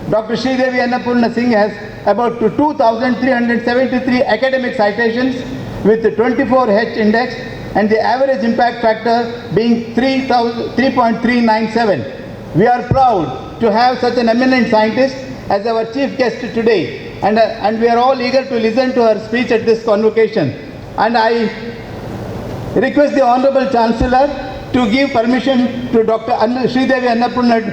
Dr. Sridevi Annapurna Singh has about 2,373 academic citations with 24 H index and the average impact factor being 3.397. We are proud to have such an eminent scientist as our chief guest today, and we are all eager to listen to her speech at this convocation. And I request the Honorable Chancellor to give permission to Dr. Sridevi Annapurna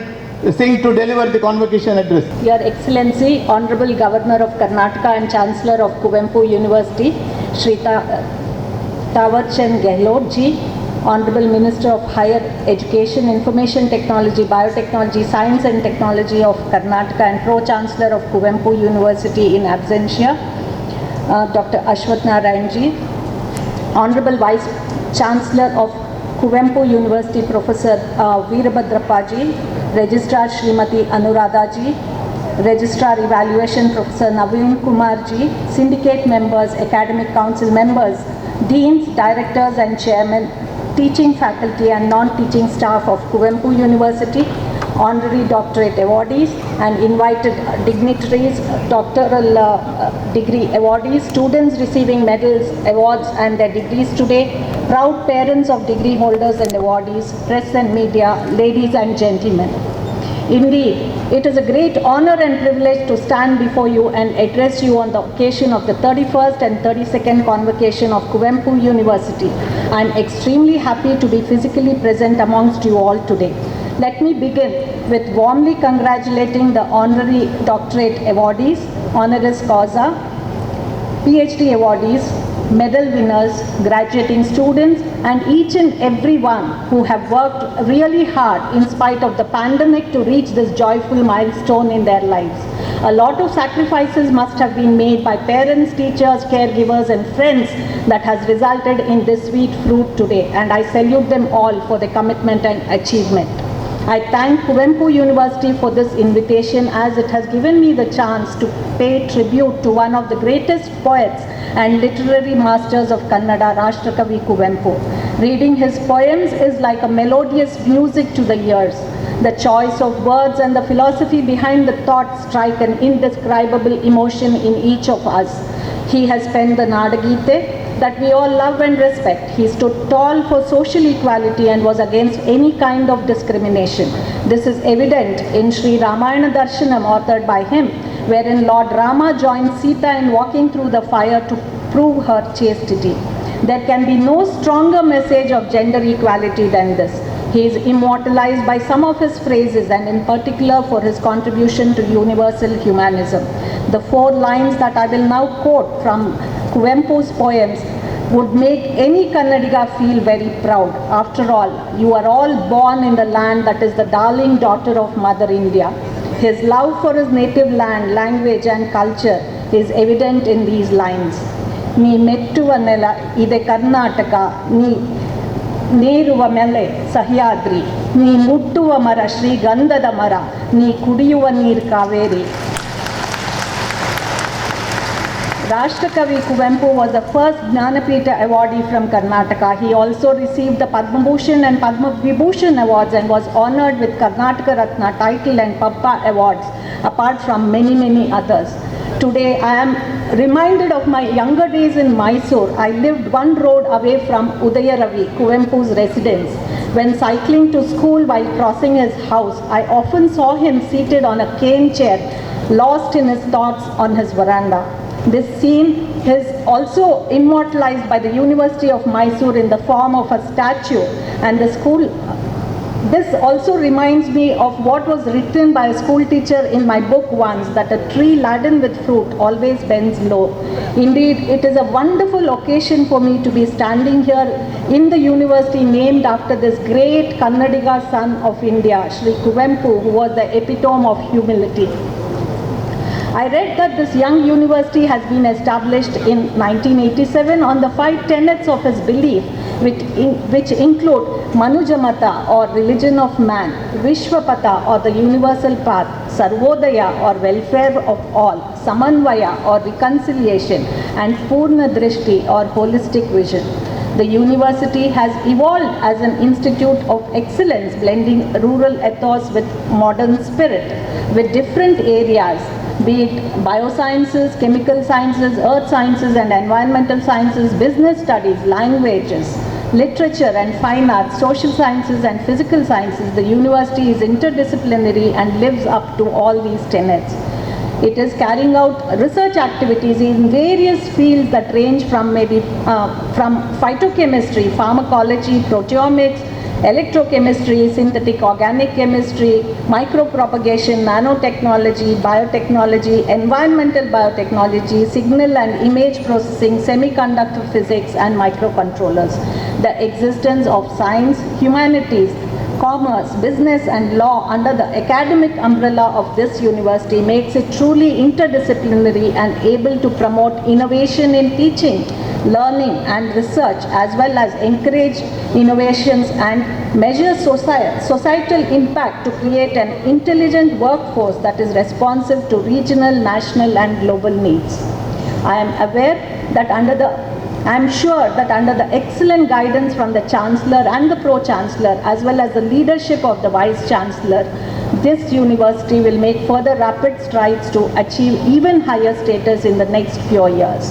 Singh to deliver the convocation address. Your Excellency, Honorable Governor of Karnataka and Chancellor of Kuvempu University, Shri Tawarchand Gehlot ji, Honorable Minister of Higher Education, Information Technology, Biotechnology, Science and Technology of Karnataka and Pro-Chancellor of Kuvempu University in absentia, Dr. Ashwath Narayan ji, Honorable Vice Chancellor of Kuvempu University, Professor Veerabhadrappa ji, Registrar Srimati Anuradha ji, Registrar Evaluation Professor Naveen Kumar ji, Syndicate members, Academic Council members, Deans, Directors and Chairmen, teaching faculty and non-teaching staff of Kuvempu University, honorary doctorate awardees and invited dignitaries, doctoral degree awardees, students receiving medals, awards and their degrees today, proud parents of degree holders and awardees, press and media, ladies and gentlemen. Indeed, it is a great honor and privilege to stand before you and address you on the occasion of the 31st and 32nd convocation of Kuvempu University. I am extremely happy to be physically present amongst you all today. Let me begin with warmly congratulating the honorary doctorate awardees, honoris causa, PhD awardees, medal winners, graduating students, and each and every one who have worked really hard in spite of the pandemic to reach this joyful milestone in their lives. A lot of sacrifices must have been made by parents, teachers, caregivers, and friends that has resulted in this sweet fruit today, and I salute them all for their commitment and achievement. I thank Kuvempu University for this invitation, as it has given me the chance to pay tribute to one of the greatest poets and literary masters of Kannada, Rashtrakavi Kuvempu. Reading his poems is like a melodious music to the ears. The choice of words and the philosophy behind the thoughts strike an indescribable emotion in each of us. He has penned the Nadagite that we all love and respect. He stood tall for social equality and was against any kind of discrimination. This is evident in Sri Ramayana Darshanam, authored by him, wherein Lord Rama joined Sita in walking through the fire to prove her chastity. There can be no stronger message of gender equality than this. He is immortalized by some of his phrases and in particular for his contribution to universal humanism. The 4 lines that I will now quote from Kuvempu's poems would make any Kannadiga feel very proud. After all, you are all born in the land that is the darling daughter of Mother India. His love for his native land, language and culture is evident in these lines. ನೀ ಮೆಟ್ಟುವ ನೆಲ ಇದೆ ಕರ್ನಾಟಕ, ನೀ ನೇರುವ ಮೇಲೆ ಸಹ್ಯಾದ್ರಿ, ನೀ ಮುಟ್ಟುವ ಮರ ಶ್ರೀಗಂಧದ ಮರ, ನೀ ಕುಡಿಯುವ ನೀರು Kaveri. Rashtrakavi Kuvempu was the first Jnanapita awardee from Karnataka. He also received the Padma Bhushan and Padma Vibhushan awards and was honored with Karnataka Ratna title and Pappa awards, apart from many others. Today I am reminded of my younger days in Mysore. I lived one road away from Udayaravi, Kuvempu's residence. When cycling to school while crossing his house, I often saw him seated on a cane chair, lost in his thoughts on his veranda. This scene is also immortalized by the University of Mysore in the form of a statue, and the school. This also reminds me of what was written by a school teacher in my book once, that a tree laden with fruit always bends low. Indeed, it is a wonderful occasion for me to be standing here in the university named after this great Kannadiga son of India, Sri Kuvempu, who was the epitome of humility. I read that this young university has been established in 1987 on the 5 tenets of his belief, which include Manujamata or religion of man, Vishwapata or the universal path, Sarvodaya or welfare of all, Samanvaya or reconciliation, and Purna Drishti or holistic vision. The university has evolved as an institute of excellence, blending rural ethos with modern spirit, with different areas, be it biosciences, chemical sciences, earth sciences and environmental sciences, business studies, languages, literature and fine arts, social sciences and physical sciences. The university is interdisciplinary and lives up to all these tenets. It is carrying out research activities in various fields that range from from phytochemistry, pharmacology, proteomics, electrochemistry, synthetic organic chemistry, micropropagation, nanotechnology, biotechnology, environmental biotechnology, signal and image processing, semiconductor physics and microcontrollers. The existence of science, humanities, commerce, business and law under the academic umbrella of this university makes it truly interdisciplinary and able to promote innovation in teaching, learning and research, as well as encourage innovations and measure societal impact to create an intelligent workforce that is responsive to regional, national and global needs. I am sure that under the excellent guidance from the Chancellor and the Pro-Chancellor, as well as the leadership of the Vice-Chancellor, this university will make further rapid strides to achieve even higher status in the next few years.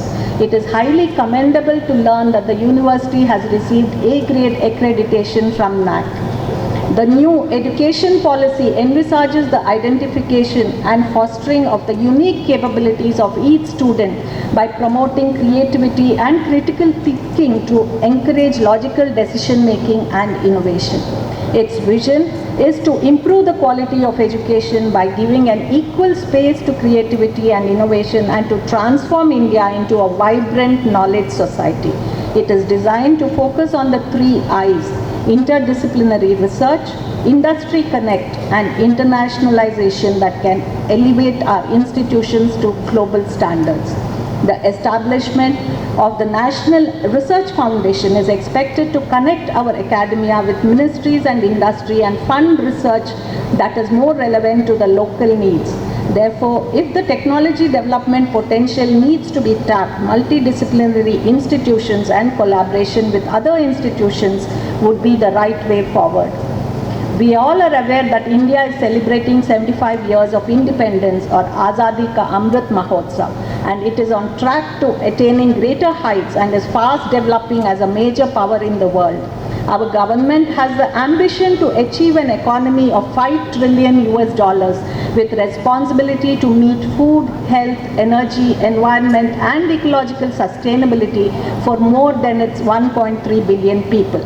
It is highly commendable to learn that the university has received A-grade accreditation from NAC. The new education policy envisages the identification and fostering of the unique capabilities of each student by promoting creativity and critical thinking to encourage logical decision making and innovation. Its vision is to improve the quality of education by giving an equal space to creativity and innovation and to transform India into a vibrant knowledge society. It is designed to focus on the 3 I's: interdisciplinary research, industry connect and internationalization that can elevate our institutions to global standards. The establishment of the National Research Foundation is expected to connect our academia with ministries and industry and fund research that is more relevant to the local needs. Therefore, if the technology development potential needs to be tapped, multidisciplinary institutions and collaboration with other institutions would be the right way forward. We all are aware that India is celebrating 75 years of independence, or Azadi Ka Amrit Mahotsav, and it is on track to attaining greater heights and is fast developing as a major power in the world. Our government has the ambition to achieve an economy of $5 trillion with responsibility to meet food, health, energy, environment and ecological sustainability for more than its 1.3 billion people.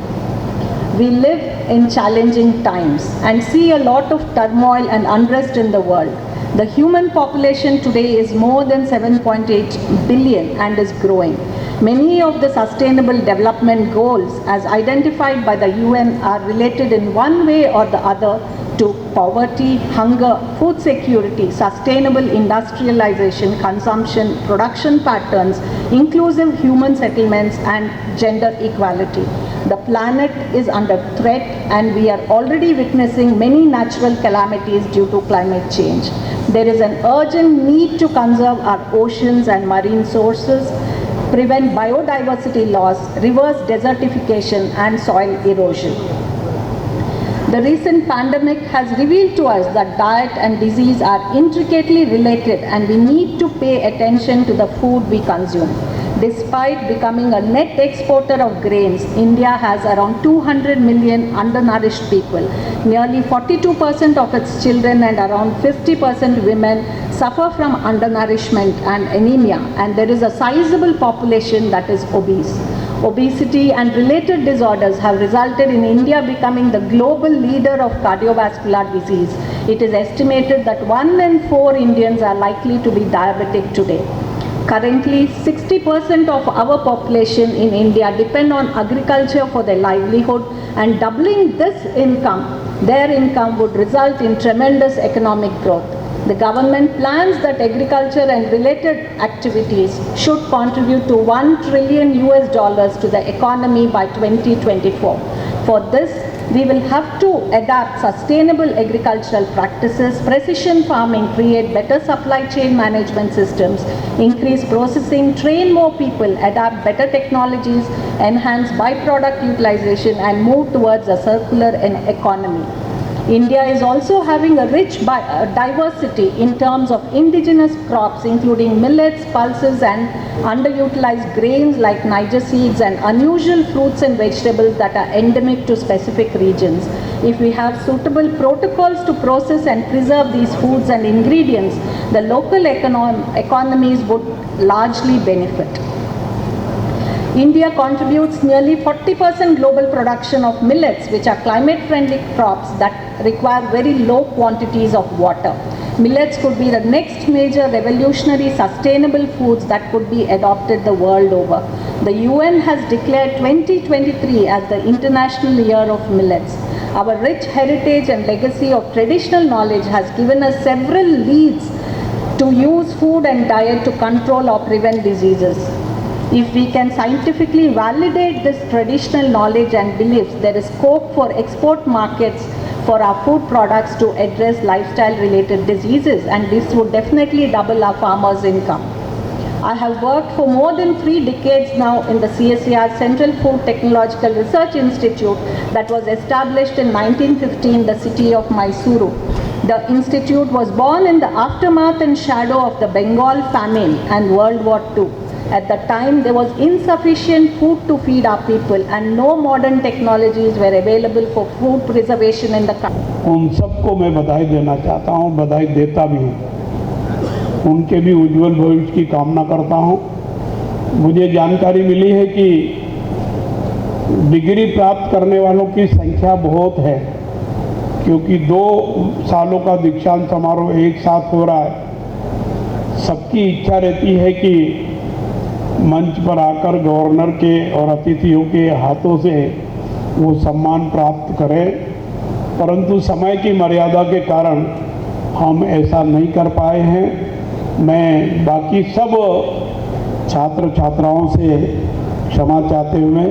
We live in challenging times and see a lot of turmoil and unrest in the world. The human population today is more than 7.8 billion and is growing. Many of the sustainable development goals as identified by the UN are related in one way or the other to poverty, hunger, food security, sustainable industrialization, consumption, production patterns, inclusive human settlements, and gender equality. The planet is under threat and we are already witnessing many natural calamities due to climate change. There is an urgent need to conserve our oceans and marine sources, prevent biodiversity loss, reverse desertification, and soil erosion. The recent pandemic has revealed to us that diet and disease are intricately related and we need to pay attention to the food we consume. Despite becoming a net exporter of grains, India has around 200 million undernourished people. Nearly 42% of its children and around 50% women suffer from undernourishment and anemia, and there is a sizable population that is obese. Obesity and related disorders have resulted in India becoming the global leader of cardiovascular disease. It is estimated that 1 in 4 Indians are likely to be diabetic today. Currently, 60% of our population in India depend on agriculture for their livelihood, and doubling their income would result in tremendous economic growth. The government plans that agriculture and related activities should contribute to $1 trillion to the economy by 2024. For this, we will have to adapt sustainable agricultural practices, precision farming, create better supply chain management systems, increase processing, train more people, adapt better technologies, enhance byproduct utilization, and move towards a circular economy. India is also having a rich diversity in terms of indigenous crops, including millets, pulses, and underutilized grains like Niger seeds, and unusual fruits and vegetables that are endemic to specific regions. If we have suitable protocols to process and preserve these foods and ingredients, the local economies would largely benefit. India contributes nearly 40% global production of millets, which are climate-friendly crops that require very low quantities of water. Millets could be the next major revolutionary sustainable foods that could be adopted the world over. The UN has declared 2023 as the International Year of Millets. Our rich heritage and legacy of traditional knowledge has given us several leads to use food and diet to control or prevent diseases. If we can scientifically validate this traditional knowledge and beliefs, there is scope for export markets for our food products to address lifestyle-related diseases, and this would definitely double our farmers' income. I have worked for more than 3 decades now in the CSIR Central Food Technological Research Institute that was established in 1950 in the city of Mysuru. The institute was born in the aftermath and shadow of the Bengal famine and World War II. At the time, there was insufficient food to feed our people and no modern technologies were available for food preservation in the country. उन सबको मैं बधाई देना चाहता हूँ, बधाई देता भी हूँ। उनके भी उज्जवल भविष्य की कामना करता हूँ। मुझे जानकारी मिली है कि डिग्री प्राप्त करने वालों की संख्या बहुत है, क्योंकि 2 सालों का दीक्षांत समारोह एक साथ हो रहा है। सबकी इच्छा रहती है कि मंच पर आकर गवर्नर के और अतिथियों के हाथों से वो सम्मान प्राप्त करें, परंतु समय की मर्यादा के कारण हम ऐसा नहीं कर पाए हैं। मैं बाकी सब छात्र छात्राओं से क्षमा चाहते हुए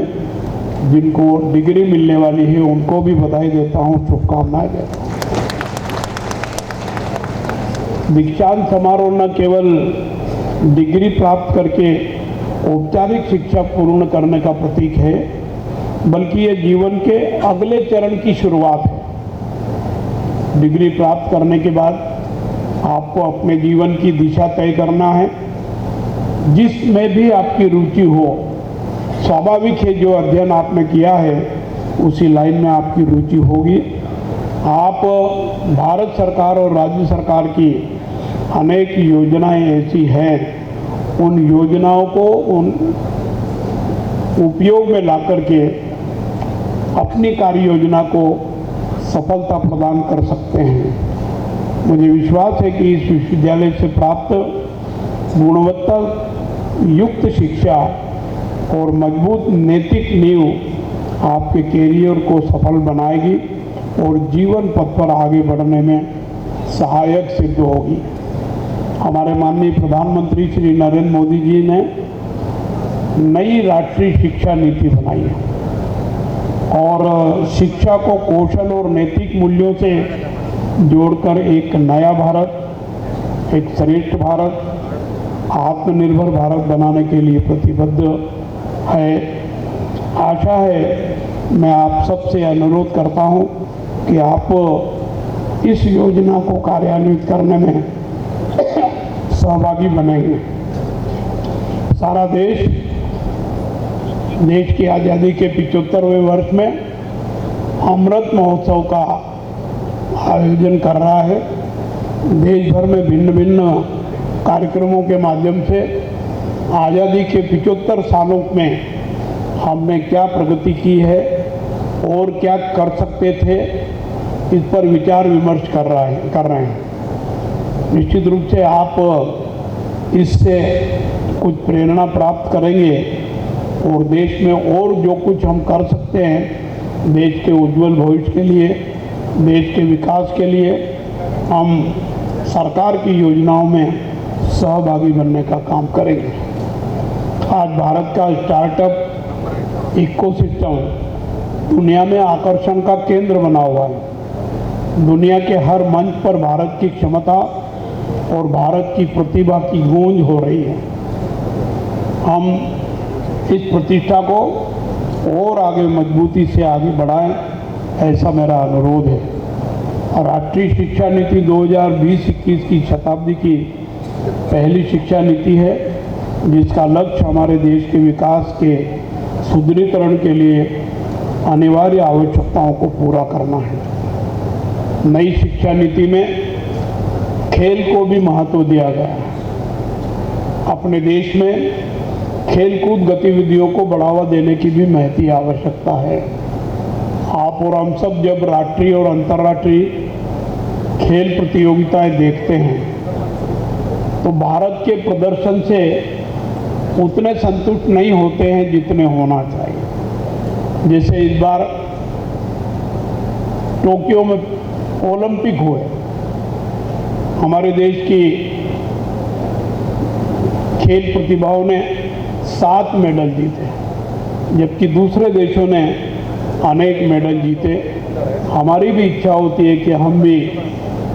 जिनको डिग्री मिलने वाली है उनको भी बधाई देता हूँ, शुभकामनाएं देता हूँ। दीक्षांत समारोह न केवल डिग्री प्राप्त करके औपचारिक शिक्षा पूर्ण करने का प्रतीक है, बल्कि ये जीवन के अगले चरण की शुरुआत है। डिग्री प्राप्त करने के बाद आपको अपने जीवन की दिशा तय करना है, जिसमें भी आपकी रुचि हो। स्वाभाविक है, जो अध्ययन आपने किया है उसी लाइन में आपकी रुचि होगी। आप भारत सरकार और राज्य सरकार की अनेक योजनाएं ऐसी हैं, उन योजनाओं को उन उपयोग में ला करके अपनी कार्य योजना को सफलता प्रदान कर सकते हैं। मुझे विश्वास है कि इस विश्वविद्यालय से प्राप्त गुणवत्ता युक्त शिक्षा और मजबूत नैतिक नींव आपके कैरियर को सफल बनाएगी और जीवन पथ पर आगे बढ़ने में सहायक सिद्ध होगी। हमारे माननीय प्रधानमंत्री श्री नरेंद्र मोदी जी ने नई राष्ट्रीय शिक्षा नीति बनाई है और शिक्षा को कौशल और नैतिक मूल्यों से जोड़कर एक नया भारत, एक श्रेष्ठ भारत, आत्मनिर्भर भारत बनाने के लिए प्रतिबद्ध है। आशा है, मैं आप सबसे अनुरोध करता हूं कि आप इस योजना को कार्यान्वित करने में सहभागी बनेंगे। सारा देश की आज़ादी के 75वें वर्ष में अमृत महोत्सव का आयोजन कर रहा है। देश भर में भिन्न भिन्न कार्यक्रमों के माध्यम से आज़ादी के 75 सालों में हमने क्या प्रगति की है और क्या कर सकते थे, इस पर विचार विमर्श कर रहे हैं। निश्चित रूप से आप इससे कुछ प्रेरणा प्राप्त करेंगे और देश में और जो कुछ हम कर सकते हैं देश के उज्जवल भविष्य के लिए, देश के विकास के लिए, हम सरकार की योजनाओं में सहभागी बनने का काम करेंगे। आज भारत का स्टार्टअप इकोसिस्टम दुनिया में आकर्षण का केंद्र बना हुआ है। दुनिया के हर मंच पर भारत की क्षमता और भारत की प्रतिभा की गूंज हो रही है। हम इस प्रतिष्ठा को और आगे मजबूती से आगे बढ़ाएं, ऐसा मेरा अनुरोध है। राष्ट्रीय शिक्षा नीति 2020-21 की शताब्दी की पहली शिक्षा नीति है, जिसका लक्ष्य हमारे देश के विकास के सुदृढ़ीकरण के लिए अनिवार्य आवश्यकताओं को पूरा करना है। नई शिक्षा नीति में खेल को भी महत्व दिया गया है। अपने देश में खेलकूद गतिविधियों को बढ़ावा देने की भी महती आवश्यकता है। आप और हम सब जब राष्ट्रीय और अंतर्राष्ट्रीय खेल प्रतियोगिताएं देखते हैं तो भारत के प्रदर्शन से उतने संतुष्ट नहीं होते हैं जितने होना चाहिए। जैसे इस बार टोक्यो में ओलंपिक हुए, हमारे देश की खेल प्रतिभाओं ने 7 मेडल जीते, जबकि दूसरे देशों ने अनेक मेडल जीते। हमारी भी इच्छा होती है कि हम भी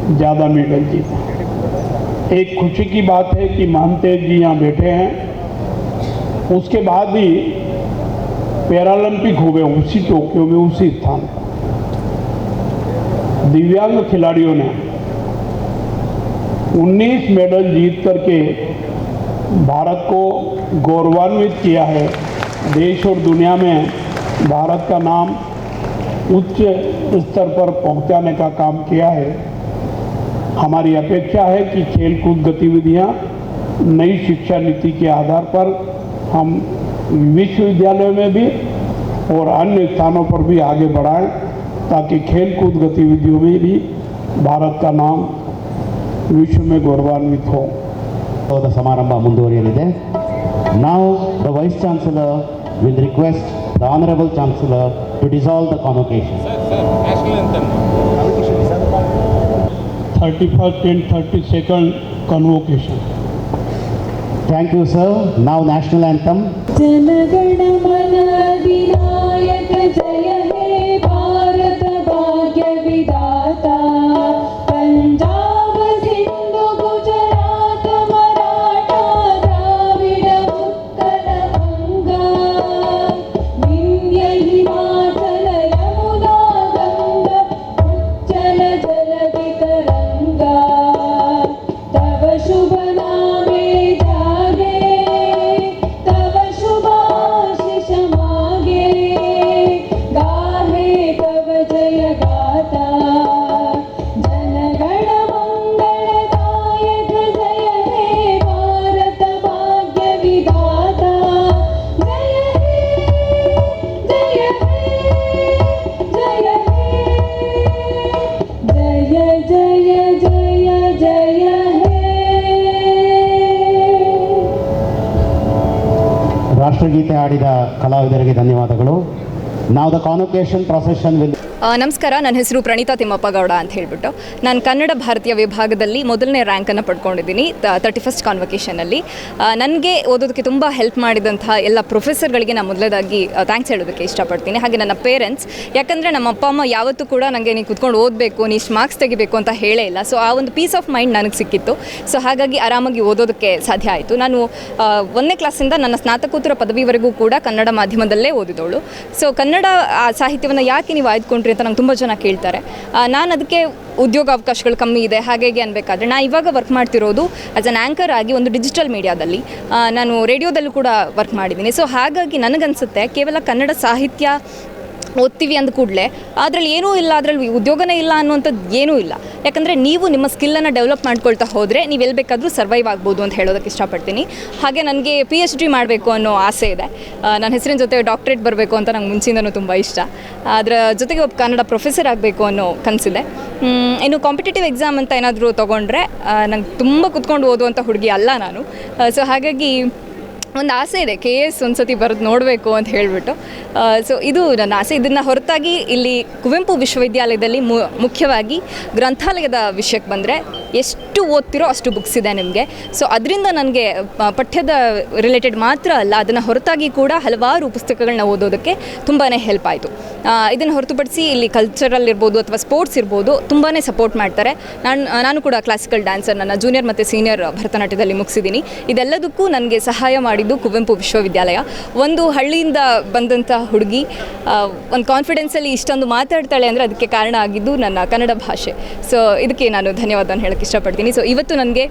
ज़्यादा मेडल जीतें। एक खुशी की बात है कि महंतेज जी यहाँ बैठे हैं, उसके बाद ही पैरालंपिक हो गए उसी टोक्यो में, उसी स्थान पर। दिव्यांग खिलाड़ियों ने 19 मेडल जीत करके भारत को गौरवान्वित किया है। देश और दुनिया में भारत का नाम उच्च स्तर पर पहुंचाने का काम किया है। हमारी अपेक्षा है कि खेलकूद गतिविधियां नई शिक्षा नीति के आधार पर हम विश्वविद्यालयों में भी और अन्य स्थानों पर भी आगे बढ़ाएं, ताकि खेलकूद गतिविधियों में भी भारत का नाम विश्व में गौरवान्वित हो। ಸಮಾರಂಭ ಮುಂದುವರಿಯಲಿದೆ. Now the Vice Chancellor will request the Honorable Chancellor to dissolve the convocation. 31st and 32nd convocation. Thank you, sir. Now national anthem. जनगण मन अधिनायक जय हे भारत भाग्य विधाता, पंजाब सिंधु गुजरात मराठा द्राविड़ उत्कल गंगा, विंध्य हिमाचल यमुना गंगा उच्चल जलधि तरंगा, तव शुभ नामे जागे, तव शुभाशिष मागे, गाहे तव जय गाथा, जनगण मंगलदायक जय हे भारत भाग्य विधाता, जय हे जय हे ರಾಷ್ಟ್ರಗೀತೆ ಆಡಿದ ಕಲಾವಿದರಿಗೆ ಧನ್ಯವಾದಗಳು. Now the convocation procession will. ನಮಸ್ಕಾರ, ನನ್ನ ಹೆಸರು ಪ್ರಣೀತಾ ತಿಮ್ಮಪ್ಪ ಗೌಡ ಅಂತ ಹೇಳಿಬಿಟ್ಟು ನಾನು ಕನ್ನಡ ಭಾರತೀಯ ವಿಭಾಗದಲ್ಲಿ ಮೊದಲನೇ ರ್ಯಾಂಕನ್ನು ಪಡ್ಕೊಂಡಿದ್ದೀನಿ 31st ಕಾನ್ವೊಕೇಷನಲ್ಲಿ. ನನಗೆ ಓದೋದಕ್ಕೆ ತುಂಬ ಹೆಲ್ಪ್ ಮಾಡಿದಂತಹ ಎಲ್ಲ ಪ್ರೊಫೆಸರ್ಗಳಿಗೆ ನಾನು ಮೊದಲೇದಾಗಿ ಥ್ಯಾಂಕ್ಸ್ ಹೇಳೋದಕ್ಕೆ ಇಷ್ಟಪಡ್ತೀನಿ. ಹಾಗೆ ನನ್ನ ಪೇರೆಂಟ್ಸ್, ಯಾಕಂದರೆ ನಮ್ಮ ಅಪ್ಪ ಅಮ್ಮ ಯಾವತ್ತೂ ಕೂಡ ನನಗೆ ನೀನು ಕುತ್ಕೊಂಡು ಓದಬೇಕು, ನೀ ಇಷ್ಟು ಮಾರ್ಕ್ಸ್ ತೆಗಿಬೇಕು ಅಂತ ಹೇಳೇ ಇಲ್ಲ. ಸೊ ಆ ಒಂದು ಪೀಸ್ ಆಫ್ ಮೈಂಡ್ ನನಗೆ ಸಿಕ್ಕಿತ್ತು. ಸೊ ಹಾಗಾಗಿ ಆರಾಮಾಗಿ ಓದೋದಕ್ಕೆ ಸಾಧ್ಯ ಆಯಿತು. ನಾನು 1ನೇ ಕ್ಲಾಸಿಂದ ನನ್ನ ಸ್ನಾತಕೋತ್ತರ ಪದವಿವರೆಗೂ ಕೂಡ ಕನ್ನಡ ಮಾಧ್ಯಮದಲ್ಲೇ ಓದಿದವಳು. ಸೊ ಕನ್ನಡ ಸಾಹಿತ್ಯವನ್ನು ಯಾಕೆ ನೀವು ಆಯ್ದುಕೊಂಡ್ರಿ ಅಂತ ನಂಗೆ ತುಂಬ ಜನ ಕೇಳ್ತಾರೆ. ನಾನು ಅದಕ್ಕೆ ಉದ್ಯೋಗ ಅವಕಾಶಗಳು ಕಮ್ಮಿ ಇದೆ ಹಾಗೆ ಅನ್ಬೇಕಾದ್ರೆ ನಾನು ಇವಾಗ ವರ್ಕ್ ಮಾಡ್ತಿರೋದು ಆ್ಯಸ್ ಅನ್ ಆ್ಯಂಕರ್ ಆಗಿ ಒಂದು ಡಿಜಿಟಲ್ ಮೀಡಿಯಾದಲ್ಲಿ. ನಾನು ರೇಡಿಯೋದಲ್ಲೂ ಕೂಡ ವರ್ಕ್ ಮಾಡಿದ್ದೀನಿ. ಸೊ ಹಾಗಾಗಿ ನನಗನ್ಸುತ್ತೆ ಕೇವಲ ಕನ್ನಡ ಸಾಹಿತ್ಯ ಓದ್ತೀವಿ ಅಂದ ಕೂಡಲೇ ಅದರಲ್ಲಿ ಏನೂ ಇಲ್ಲ, ಅದರಲ್ಲಿ ಉದ್ಯೋಗನೇ ಇಲ್ಲ ಅನ್ನುವಂಥದ್ದು ಏನೂ ಇಲ್ಲ. ಯಾಕಂದರೆ ನೀವು ನಿಮ್ಮ ಸ್ಕಿಲ್ಲನ್ನು ಡೆವಲಪ್ ಮಾಡ್ಕೊಳ್ತಾ ಹೋದರೆ ನೀವು ಎಲ್ಲಿ ಬೇಕಾದರೂ ಸರ್ವೈವ್ ಆಗ್ಬೋದು ಅಂತ ಹೇಳೋದಕ್ಕೆ ಇಷ್ಟಪಡ್ತೀನಿ. ಹಾಗೆ ನನಗೆ PhD ಮಾಡಬೇಕು ಅನ್ನೋ ಆಸೆ ಇದೆ. ನನ್ನ ಹೆಸರಿನ ಜೊತೆ ಡಾಕ್ಟ್ರೇಟ್ ಬರಬೇಕು ಅಂತ ನಂಗೆ ಮುಂಚಿಂದನೂ ತುಂಬ ಇಷ್ಟ. ಅದರ ಜೊತೆಗೆ ಒಬ್ಬ ಕನ್ನಡ ಪ್ರೊಫೆಸರ್ ಆಗಬೇಕು ಅನ್ನೋ ಕನಸಿದೆ. ಇನ್ನು ಕಾಂಪಿಟೇಟಿವ್ ಎಕ್ಸಾಮ್ ಅಂತ ಏನಾದರೂ ತೊಗೊಂಡ್ರೆ ನಂಗೆ ತುಂಬ ಕುತ್ಕೊಂಡು ಓದುವಂಥ ಹುಡುಗಿ ಅಲ್ಲ ನಾನು. ಸೊ ಹಾಗಾಗಿ ಒಂದು ಆಸೆ ಇದೆ, KS ಒಂದು ಸತಿ ಬರೆದು ನೋಡಬೇಕು ಅಂತ ಹೇಳಿಬಿಟ್ಟು. ಸೊ ಇದು ನನ್ನ ಆಸೆ. ಇದನ್ನು ಹೊರತಾಗಿ ಇಲ್ಲಿ ಕುವೆಂಪು ವಿಶ್ವವಿದ್ಯಾಲಯದಲ್ಲಿ ಮುಖ್ಯವಾಗಿ ಗ್ರಂಥಾಲಯದ ವಿಷಯಕ್ಕೆ ಬಂದರೆ ಎಷ್ಟು ಓದ್ತಿರೋ ಅಷ್ಟು ಬುಕ್ಸ್ ಇದೆ ನಿಮಗೆ. ಸೊ ಅದರಿಂದ ನನಗೆ ಪಠ್ಯದ ರಿಲೇಟೆಡ್ ಮಾತ್ರ ಅಲ್ಲ, ಅದನ್ನು ಹೊರತಾಗಿ ಕೂಡ ಹಲವಾರು ಪುಸ್ತಕಗಳನ್ನ ಓದೋದಕ್ಕೆ ತುಂಬಾ ಹೆಲ್ಪ್ ಆಯಿತು. ಇದನ್ನು ಹೊರತುಪಡಿಸಿ ಇಲ್ಲಿ ಕಲ್ಚರಲ್ ಇರ್ಬೋದು ಅಥವಾ ಸ್ಪೋರ್ಟ್ಸ್ ಇರ್ಬೋದು ತುಂಬಾ ಸಪೋರ್ಟ್ ಮಾಡ್ತಾರೆ. ನಾನು ಕೂಡ ಕ್ಲಾಸಿಕಲ್ ಡ್ಯಾನ್ಸರ್, ನನ್ನ ಜೂನಿಯರ್ ಮತ್ತು ಸೀನಿಯರ್ ಭರತನಾಟ್ಯದಲ್ಲಿ ಮುಗಿಸಿದ್ದೀನಿ. ಇದೆಲ್ಲದಕ್ಕೂ ನನಗೆ ಸಹಾಯ ಮಾಡಿದ್ದು ಕುವೆಂಪು ವಿಶ್ವವಿದ್ಯಾಲಯ. ಒಂದು ಹಳ್ಳಿಯಿಂದ ಬಂದಂಥ ಹುಡುಗಿ ಒಂದು ಕಾನ್ಫಿಡೆನ್ಸಲ್ಲಿ ಇಷ್ಟೊಂದು ಮಾತಾಡ್ತಾಳೆ ಅಂದರೆ ಅದಕ್ಕೆ ಕಾರಣ ಆಗಿದ್ದು ನನ್ನ ಕನ್ನಡ ಭಾಷೆ. ಸೊ ಇದಕ್ಕೆ ನಾನು ಧನ್ಯವಾದ ಹೇಳೋಕ್ಕೆ ಇಷ್ಟಪಡ್ತೀನಿ. ಸೊ ಇವತ್ತು ನನಗೆ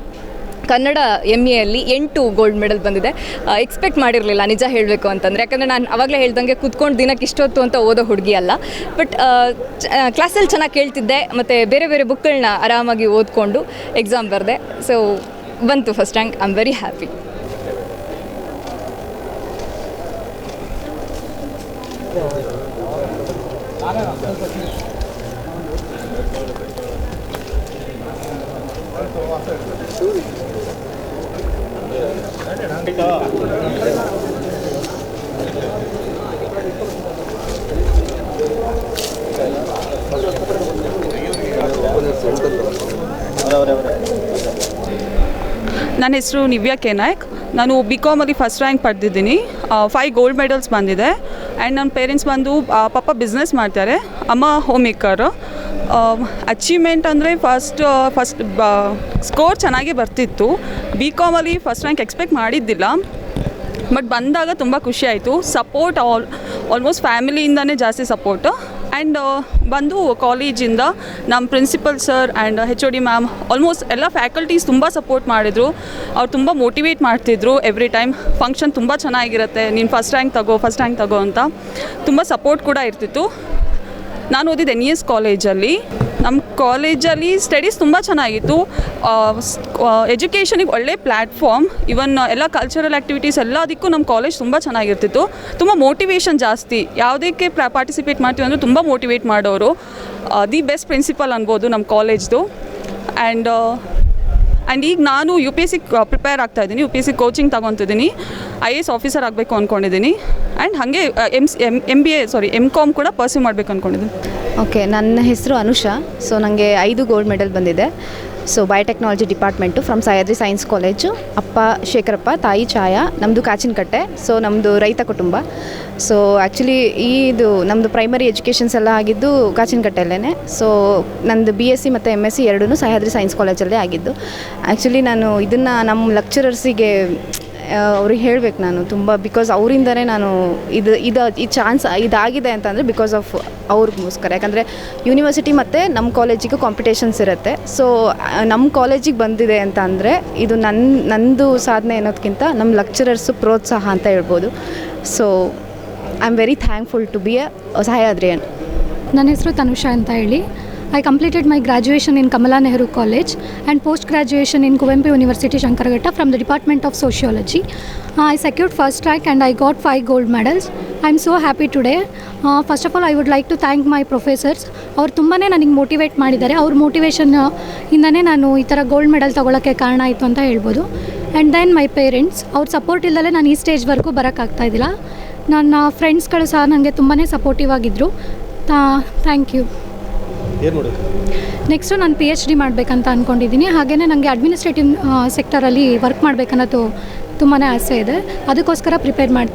ಕನ್ನಡ MAಯಲ್ಲಿ 8 ಗೋಲ್ಡ್ ಮೆಡಲ್ ಬಂದಿದೆ. ಎಕ್ಸ್ಪೆಕ್ಟ್ ಮಾಡಿರಲಿಲ್ಲ ನಿಜ ಹೇಳಬೇಕು ಅಂತಂದರೆ. ಯಾಕಂದರೆ ನಾನು ಆವಾಗಲೇ ಹೇಳ್ದಂಗೆ ಕೂತ್ಕೊಂಡು ದಿನಕ್ಕೆ ಇಷ್ಟೊತ್ತು ಅಂತ ಓದೋ ಹುಡುಗಿ ಅಲ್ಲ. ಬಟ್ ಕ್ಲಾಸಲ್ಲಿ ಚೆನ್ನಾಗಿ ಕೇಳ್ತಿದ್ದೆ ಮತ್ತು ಬೇರೆ ಬೇರೆ ಬುಕ್ಗಳನ್ನ ಆರಾಮಾಗಿ ಓದ್ಕೊಂಡು ಎಕ್ಸಾಮ್ ಬರೆದೆ. ಸೊ ಬಂತು first rank. I am very happy. ನನ್ನ ಹೆಸರು ನಿವ್ಯಾ ಕೆ ನಾಯಕ್. ನಾನು BComಲ್ಲಿ ಫಸ್ಟ್ ರ್ಯಾಂಕ್ ಪಡೆದಿದ್ದೀನಿ. 5 ಗೋಲ್ಡ್ ಮೆಡಲ್ಸ್ ಬಂದಿದೆ. ಆ್ಯಂಡ್ ನನ್ನ ಪೇರೆಂಟ್ಸ್ ಬಂದು ಪಪ್ಪ ಬಿಸ್ನೆಸ್ ಮಾಡ್ತಾರೆ, ಅಮ್ಮ ಹೋಮ್ ಮೇಕರು. ಅಚೀವ್ಮೆಂಟ್ ಅಂದರೆ ಫಸ್ಟ್ ಸ್ಕೋರ್ ಚೆನ್ನಾಗೇ ಬರ್ತಿತ್ತು. BComಲ್ಲಿ ಫಸ್ಟ್ ರ್ಯಾಂಕ್ ಎಕ್ಸ್ಪೆಕ್ಟ್ ಮಾಡಿದ್ದಿಲ್ಲ, ಬಟ್ ಬಂದಾಗ ತುಂಬ ಖುಷಿ ಆಯಿತು. ಸಪೋರ್ಟ್ ಆಲ್ಮೋಸ್ಟ್ ಫ್ಯಾಮಿಲಿಯಿಂದನೇ ಜಾಸ್ತಿ ಸಪೋರ್ಟು. ಆ್ಯಂಡ್ ಬಂದು ಕಾಲೇಜಿಂದ ನಮ್ಮ principal sir and HOD ma'am, almost ಎಲ್ಲ ಫ್ಯಾಕಲ್ಟೀಸ್ ತುಂಬ ಸಪೋರ್ಟ್ ಮಾಡಿದರು. ಅವ್ರು ತುಂಬ ಮೋಟಿವೇಟ್ ಮಾಡ್ತಿದ್ರು. ಎವ್ರಿ ಟೈಮ್ ಫಂಕ್ಷನ್ ತುಂಬ ಚೆನ್ನಾಗಿರುತ್ತೆ, ನೀನು ಫಸ್ಟ್ ರ್ಯಾಂಕ್ ತಗೋ ಅಂತ ತುಂಬ ಸಪೋರ್ಟ್ ಕೂಡ ಇರ್ತಿತ್ತು. ನಾನು ಓದಿದ್ದು NES ಕಾಲೇಜಲ್ಲಿ. ನಮ್ಮ ಕಾಲೇಜಲ್ಲಿ ಸ್ಟಡೀಸ್ ತುಂಬ ಚೆನ್ನಾಗಿತ್ತು. ಎಜುಕೇಷನಿಗೆ ಒಳ್ಳೆ ಪ್ಲ್ಯಾಟ್ಫಾರ್ಮ್. ಇವನ್ ಎಲ್ಲ ಕಲ್ಚರಲ್ ಆ್ಯಕ್ಟಿವಿಟೀಸ್ ಎಲ್ಲದಕ್ಕೂ ನಮ್ಮ ಕಾಲೇಜ್ ತುಂಬ ಚೆನ್ನಾಗಿರ್ತಿತ್ತು. ತುಂಬ ಮೋಟಿವೇಶನ್ ಜಾಸ್ತಿ. ಯಾವುದಕ್ಕೆ ಪಾರ್ಟಿಸಿಪೇಟ್ ಮಾಡ್ತೀವಿ ಅಂದರೆ ತುಂಬ ಮೋಟಿವೇಟ್ ಮಾಡೋರು. ದಿ ಬೆಸ್ಟ್ ಪ್ರಿನ್ಸಿಪಲ್ ಅನ್ಬೋದು ನಮ್ಮ ಕಾಲೇಜ್ದು. ಆ್ಯಂಡ್ ಈಗ ನಾನು UPSC ಪ್ರಿಪೇರ್ ಆಗ್ತಾಯಿದ್ದೀನಿ. UPSC ಕೋಚಿಂಗ್ ತೊಗೊತಿದ್ದೀನಿ. IAS ಆಫೀಸರ್ ಆಗಬೇಕು ಅಂದ್ಕೊಂಡಿದ್ದೀನಿ. ಆ್ಯಂಡ್ ಹಾಗೆ MCom ಕೂಡ ಪರ್ಸ್ಯೂ ಮಾಡಬೇಕು ಅಂದ್ಕೊಂಡಿದ್ದೀನಿ. ಓಕೆ, ನನ್ನ ಹೆಸರು ಅನುಷಾ. ಸೊ ನನಗೆ 5 ಗೋಲ್ಡ್ ಮೆಡಲ್ ಬಂದಿದೆ. So biotechnology department from Sahyadri science college. ಅಪ್ಪ ಶೇಖರಪ್ಪ, ತಾಯಿ ಛಾಯಾ. ನಮ್ಮದು ಕಾಚಿನಕಟ್ಟೆ. ಸೊ ನಮ್ಮದು ರೈತ ಕುಟುಂಬ. ಸೊ ಆ್ಯಕ್ಚುಲಿ ಇದು ನಮ್ಮದು ಪ್ರೈಮರಿ ಎಜುಕೇಷನ್ಸ್ ಎಲ್ಲ ಆಗಿದ್ದು ಕಾಚಿನಕಟ್ಟೆಯಲ್ಲೇ. ಸೊ ನಂದು BSc ಮತ್ತು MSc ಎರಡೂ ಸಹ್ಯಾದ್ರಿ ಸೈನ್ಸ್ ಕಾಲೇಜಲ್ಲೇ ಆಗಿದ್ದು. ಆ್ಯಕ್ಚುಲಿ ನಾನು ಇದನ್ನು ನಮ್ಮ ಲೆಕ್ಚರರ್ಸಿಗೆ ಅವ್ರಿಗೆ ಹೇಳಬೇಕು ನಾನು ತುಂಬ, ಬಿಕಾಸ್ ಅವರಿಂದನೇ ನಾನು ಈ ಚಾನ್ಸ್ ಇದಾಗಿದೆ ಅಂತಂದರೆ ಬಿಕಾಸ್ ಆಫ್ ಅವ್ರಿಗೋಸ್ಕರ. ಯಾಕಂದರೆ ಯೂನಿವರ್ಸಿಟಿ ಮತ್ತು ನಮ್ಮ ಕಾಲೇಜಿಗೂ ಕಾಂಪಿಟೇಷನ್ಸ್ ಇರುತ್ತೆ. ಸೊ ನಮ್ಮ ಕಾಲೇಜಿಗೆ ಬಂದಿದೆ ಅಂತ ಅಂದರೆ ಇದು ನಂದು ಸಾಧನೆ ಅನ್ನೋದಕ್ಕಿಂತ ನಮ್ಮ ಲೆಕ್ಚರರ್ಸು ಪ್ರೋತ್ಸಾಹ ಅಂತ ಹೇಳ್ಬೋದು. So I am very thankful to be a Sahyadrian. ನನ್ನ ಹೆಸರು ತನುಷಾ ಅಂತ ಹೇಳಿ. I completed my graduation in Kamala Nehru College and post-graduation in Kuvempu University, Shankaraghatta from the Department of Sociology. I secured first rank and I got 5 gold medals. I am so happy today. First of all, I would like to thank my professors. ಅವರು ತುಂಬಾ ನನಗೆ motivate ಮಾಡಿದ್ದಾರೆ. ಅವ್ರ motivation ಇಂದನೇ ನಾನು ಈ ಥರ gold medal ತೊಗೊಳ್ಳೋಕ್ಕೆ ಕಾರಣ ಆಯಿತು ಅಂತ ಹೇಳ್ಬೋದು. ಆ್ಯಂಡ್ ದೆನ್ ಮೈ ಪೇರೆಂಟ್ಸ್ ಅವ್ರ ಸಪೋರ್ಟ್ ಇಲ್ಲದೆ ನಾನು ಈ ಸ್ಟೇಜ್ವರೆಗೂ ಬರೋಕ್ಕಾಗ್ತಾಯಿದ್ದಿಲ್ಲ. ನನ್ನ ಫ್ರೆಂಡ್ಸ್ಗಳು ಸಹ ನನಗೆ ತುಂಬಾ ಸಪೋರ್ಟಿವ್ ಆಗಿದ್ದರು. Thank you. ನೆಕ್ಸ್ಟು ನಾನು PhD ಮಾಡಬೇಕಂತ ಅಂದ್ಕೊಂಡಿದ್ದೀನಿ. ಹಾಗೆಯೇ ನನಗೆ ಅಡ್ಮಿನಿಸ್ಟ್ರೇಟಿವ್ ಸೆಕ್ಟರಲ್ಲಿ ವರ್ಕ್ ಮಾಡಬೇಕನ್ನೋದು ತುಂಬಾ ಆಸೆ ಇದೆ. ಅದಕ್ಕೋಸ್ಕರ ಪ್ರಿಪೇರ್ ಮಾಡ್ತೀನಿ.